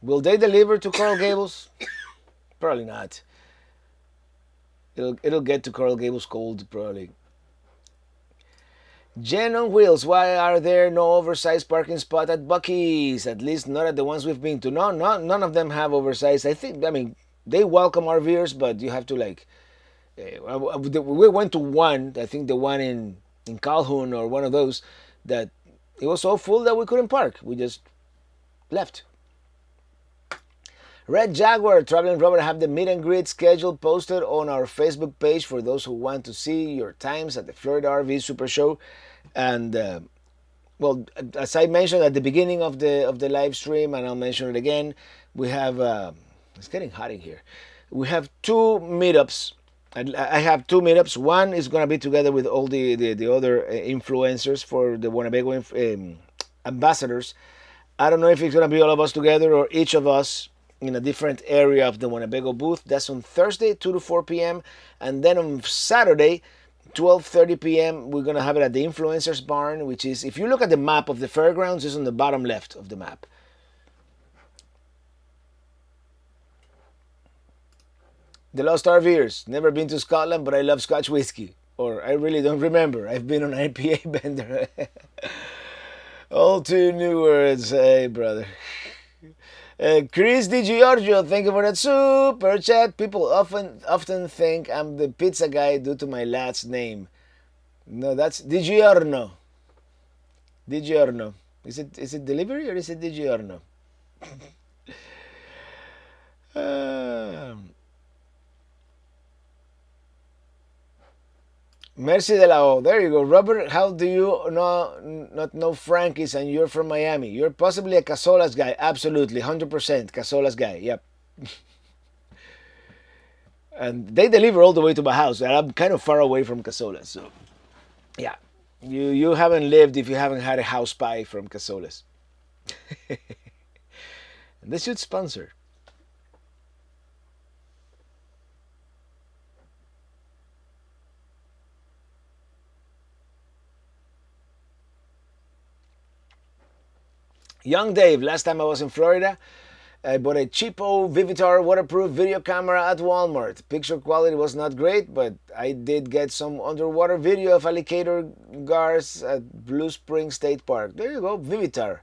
Speaker 1: Will they deliver to Coral Gables? Probably not. It'll get to Coral Gables cold, probably. Jen on Wheels, why are there no oversized parking spot at Bucky's? At least not at the ones we've been to. No, none of them have oversized. They welcome RVers, but you have to we went to one, I think the one in Calhoun or one of those, that it was so full that we couldn't park. We just left. Red Jaguar, Traveling Robert, have the meet and greet schedule posted on our Facebook page for those who want to see your times at the Florida RV Super Show. And as I mentioned at the beginning of the live stream, and I'll mention it again, we have it's getting hot in here. We have two meetups. I have two meetups. One is going to be together with all the other influencers for the Winnebago ambassadors. I don't know if it's going to be all of us together or each of us in a different area of the Winnebago booth. That's on Thursday, 2 to 4 p.m. And then on Saturday, 12:30 p.m., we're going to have it at the Influencers Barn, which is, if you look at the map of the fairgrounds, it's on the bottom left of the map. The Lost RVers. Never been to Scotland, but I love Scotch whiskey. Or I really don't remember. I've been on IPA bender. All too new words, hey brother. Chris Di Giorgio, thank you for that super chat. People often think I'm the pizza guy due to my last name. No, that's Di Giorno. Di Giorno. Is it delivery or is it Di Giorno? Um, Merci de la O. There you go. Robert, how do you not know Frankie's and you're from Miami? You're possibly a Casolas guy. Absolutely. 100% Casolas guy. Yep. And they deliver all the way to my house. And I'm kind of far away from Casolas. So, yeah. You haven't lived if you haven't had a house pie from Casolas. And they should sponsor. Young Dave, last time I was in Florida, I bought a cheapo Vivitar waterproof video camera at Walmart. Picture quality was not great, but I did get some underwater video of alligator gars at Blue Spring State Park. There you go, Vivitar.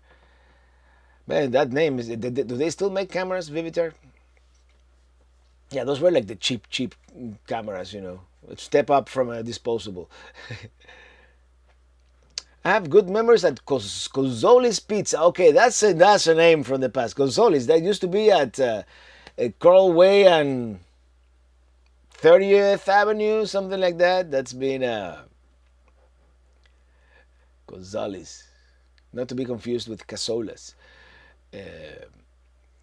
Speaker 1: Man, that name is. Do they still make cameras, Vivitar? Yeah, those were like the cheap cameras, Step up from a disposable. I have good memories at Cozzoli's Pizza. Okay, that's a name from the past. Cozzoli's. That used to be at Coral Way and 30th Avenue, something like that. That's been Cozzoli's. Not to be confused with Casolas.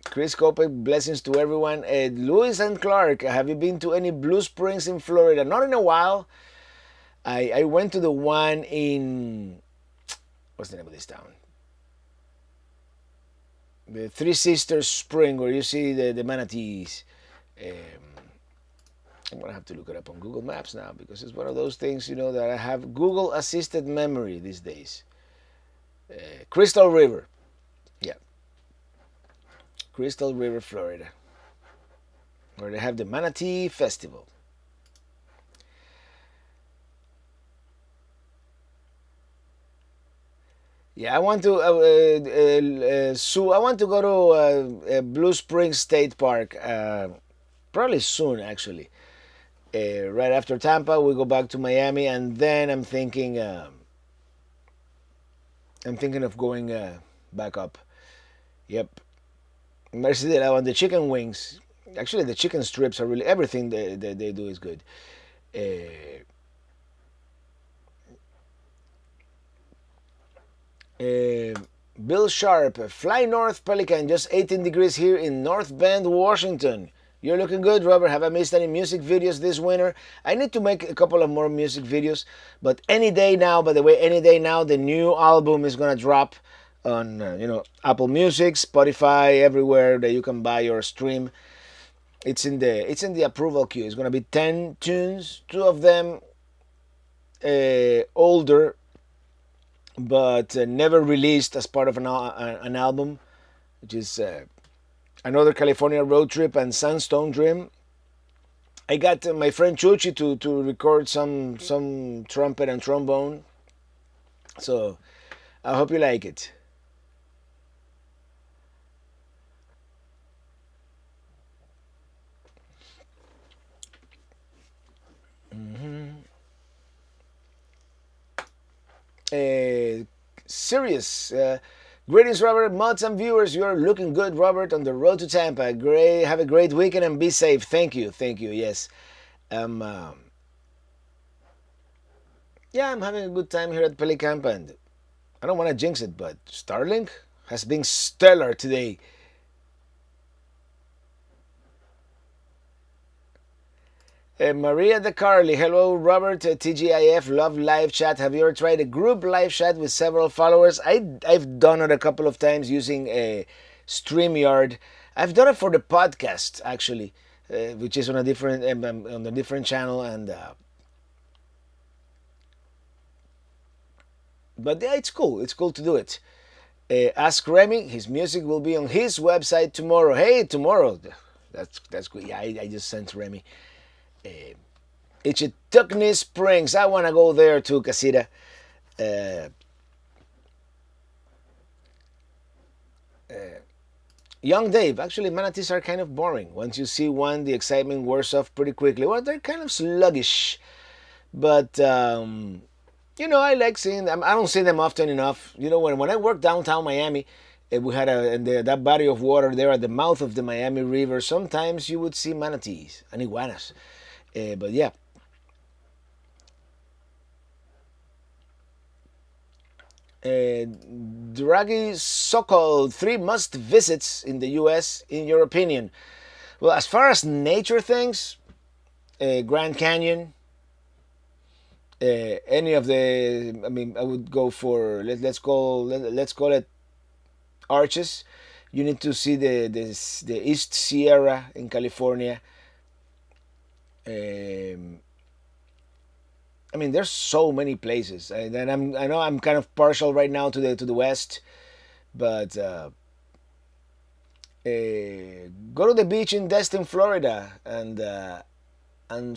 Speaker 1: Chris Kopek, blessings to everyone. Lewis and Clark, have you been to any Blue Springs in Florida? Not in a while. I went to the one in... What's the name of this town? The Three Sisters Spring, where you see the manatees. I'm going to have to look it up on Google Maps now because it's one of those things, that I have Google assisted memory these days. Crystal River. Yeah. Crystal River, Florida. Where they have the Manatee Festival. Yeah, I want to, Sue, I want to go to Blue Springs State Park probably soon, actually. Right after Tampa, we go back to Miami, and then I'm thinking of going back up. Yep. Merci de la on the chicken wings. Actually, the chicken strips are really everything they do is good. Bill Sharp, fly north Pelicamp, just 18 degrees here in North Bend, Washington. You're looking good, Robert. Have I missed any music videos this winter? I need to make a couple of more music videos, but any day now, by the way, any day now, the new album is gonna drop on Apple Music, Spotify, everywhere that you can buy or stream. It's in the approval queue. It's gonna be 10 tunes, two of them older, but never released as part of an album, which is Another California Road Trip and Sandstone Dream. I got my friend Chuchi to record some trumpet and trombone, so I hope you like it. Serious. Greetings, Robert. Mods and viewers, you're looking good, Robert, on the road to Tampa. Great. Have a great weekend and be safe. Thank you. Thank you. Yes. Um, uh, yeah, I'm having a good time here at Pelicamp, and I don't want to jinx it, but Starlink has been stellar today. Maria De Carly, hello Robert, TGIF, love live chat. Have you ever tried a group live chat with several followers? I've done it a couple of times using a StreamYard. I've done it for the podcast actually, which is on a different channel, and but yeah, it's cool. It's cool to do it. Ask Remy. His music will be on his website tomorrow. Hey, tomorrow. That's good. Yeah, I just sent Remy. Ichituckney Springs. I want to go there too, Casita. Uh, Young Dave, actually, manatees are kind of boring. Once you see one, the excitement wears off pretty quickly. Well, they're kind of sluggish, but I like seeing them. I don't see them often enough. When I worked downtown Miami, we had that body of water there at the mouth of the Miami River. Sometimes you would see manatees and iguanas, but yeah. Draghi Sokol, three must visits in the U.S. in your opinion. Well, as far as nature things, Grand Canyon, any of the, I mean, I would go for let's call it Arches. You need to see the East Sierra in California. Um, I mean, there's so many places, and I know I'm kind of partial right now to the west, but go to the beach in Destin, Florida, and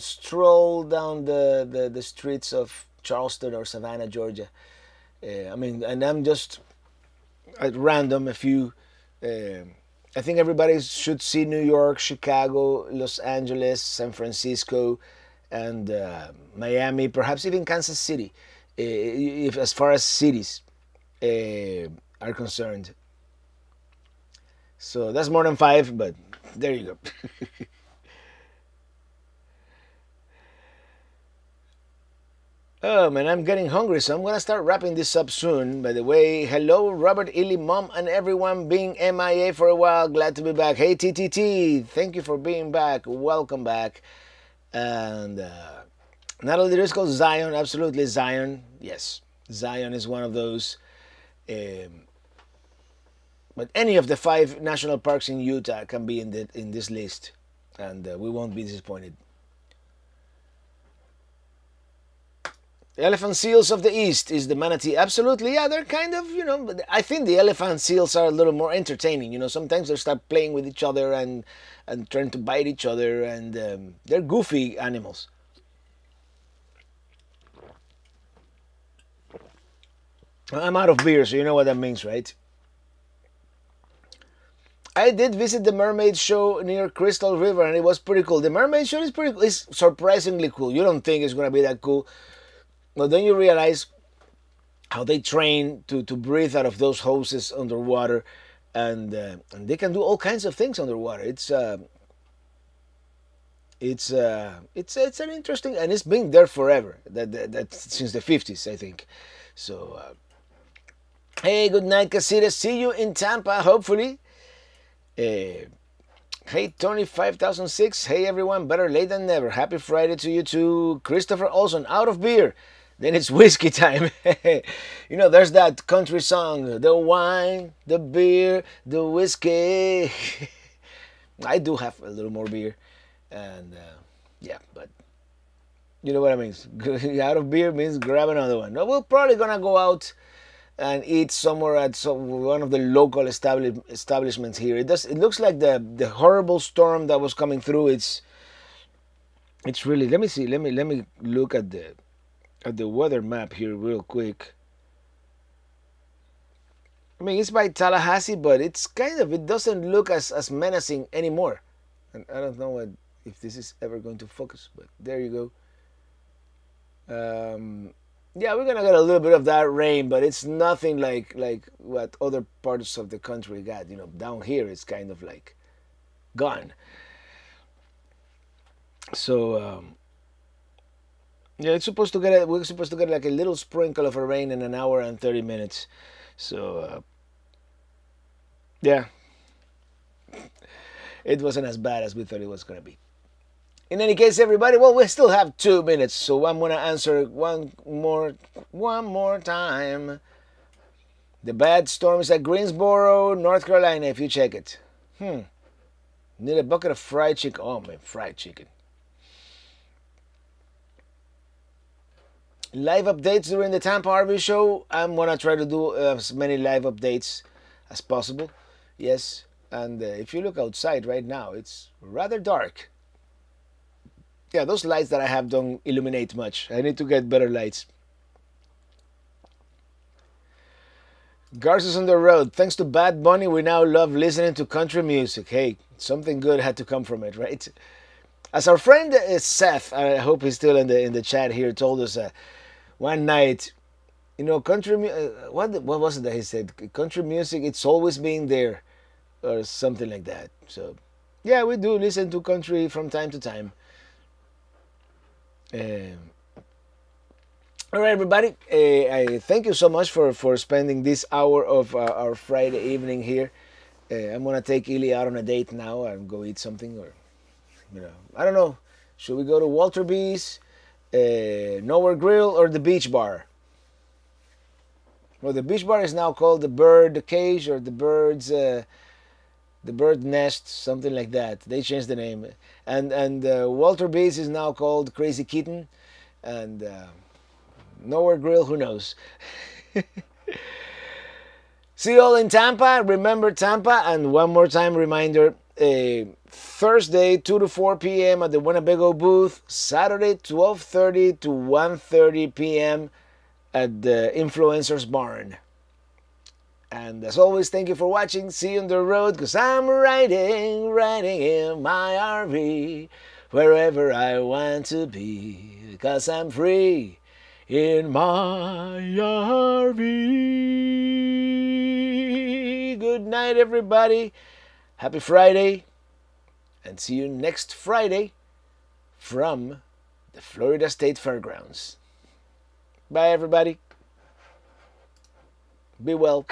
Speaker 1: stroll down the streets of Charleston or Savannah, Georgia. I mean, and I'm just at random a few. I think everybody should see New York, Chicago, Los Angeles, San Francisco, and Miami, perhaps even Kansas City, if as far as cities are concerned. So that's more than five, but there you go. Oh man, I'm getting hungry, so I'm gonna start wrapping this up soon. By the way, hello, Robert, Illy, Mom, and everyone being MIA for a while. Glad to be back. Hey, TTT, thank you for being back. Welcome back. And Natalie Driscoll, Zion, absolutely Zion. Yes, Zion is one of those. Um, but any of the five national parks in Utah can be in this list, and we won't be disappointed. The elephant seals of the East is the manatee. Absolutely, yeah, they're kind of, but I think the elephant seals are a little more entertaining. Sometimes they start playing with each other and trying to bite each other, and they're goofy animals. I'm out of beer, so you know what that means, right? I did visit the mermaid show near Crystal River, and it was pretty cool. The mermaid show is is surprisingly cool. You don't think it's gonna be that cool, but then you realize how they train to breathe out of those hoses underwater, and they can do all kinds of things underwater. It's an interesting, and it's been there forever. That since the 50s, I think. So hey, good night, Casita. See you in Tampa, hopefully. Uh, Hey Tony 5006. Hey everyone, better late than never. Happy Friday to you too. Christopher Olson, out of beer. Then it's whiskey time. There's that country song, the wine, the beer, the whiskey. I do have a little more beer, and yeah, but you know what I mean. Out of beer means grab another one. No, we're probably gonna go out and eat somewhere at one of the local establishments here. It looks like the horrible storm that was coming through. It's really. Let me see. Let me look at the weather map here real quick. I mean, it's by Tallahassee, but it doesn't look as menacing anymore. And I don't know if this is ever going to focus, but there you go. Yeah, we're gonna get a little bit of that rain, but it's nothing like what other parts of the country got. Down here it's kind of like gone. So yeah, we're supposed to get like a little sprinkle of a rain in an hour and 30 minutes. So yeah, it wasn't as bad as we thought it was gonna be. In any case, everybody, well, we still have 2 minutes, so I'm gonna answer one more time. The bad storm is at Greensboro, North Carolina. If you check it, need a bucket of fried chicken. Oh man, fried chicken. Live updates during the Tampa RV show. I'm gonna try to do as many live updates as possible. Yes, and if you look outside right now, it's rather dark. Yeah, those lights that I have don't illuminate much. I need to get better lights. Garces on the road. Thanks to Bad Bunny, we now love listening to country music. Hey, something good had to come from it, right? As our friend Seth, I hope he's still in the chat here, told us one night, country. What was it that he said? Country music, it's always been there, or something like that. So, yeah, we do listen to country from time to time. Um, all right, everybody. I thank you so much for spending this hour of our Friday evening here. I'm gonna take Illy out on a date now and go eat something, or I don't know. Should we go to Walter B's, Nowhere Grill, or the Beach Bar? Well, the Beach Bar is now called the Bird Cage or the Bird Nest, something like that. They changed the name, and Walter B's is now called Crazy Kitten, and Nowhere Grill. Who knows? See you all in Tampa. Remember Tampa, and one more time reminder: Thursday 2 to 4 p.m. at the Winnebago booth. Saturday 12:30 to 1:30 p.m. at the Influencers Barn. And as always, thank you for watching. See you on the road, cause I'm riding in my RV wherever I want to be, because I'm free in my RV. Good night, everybody. Happy Friday, and see you next Friday from the Florida State Fairgrounds. Bye, everybody. Be well.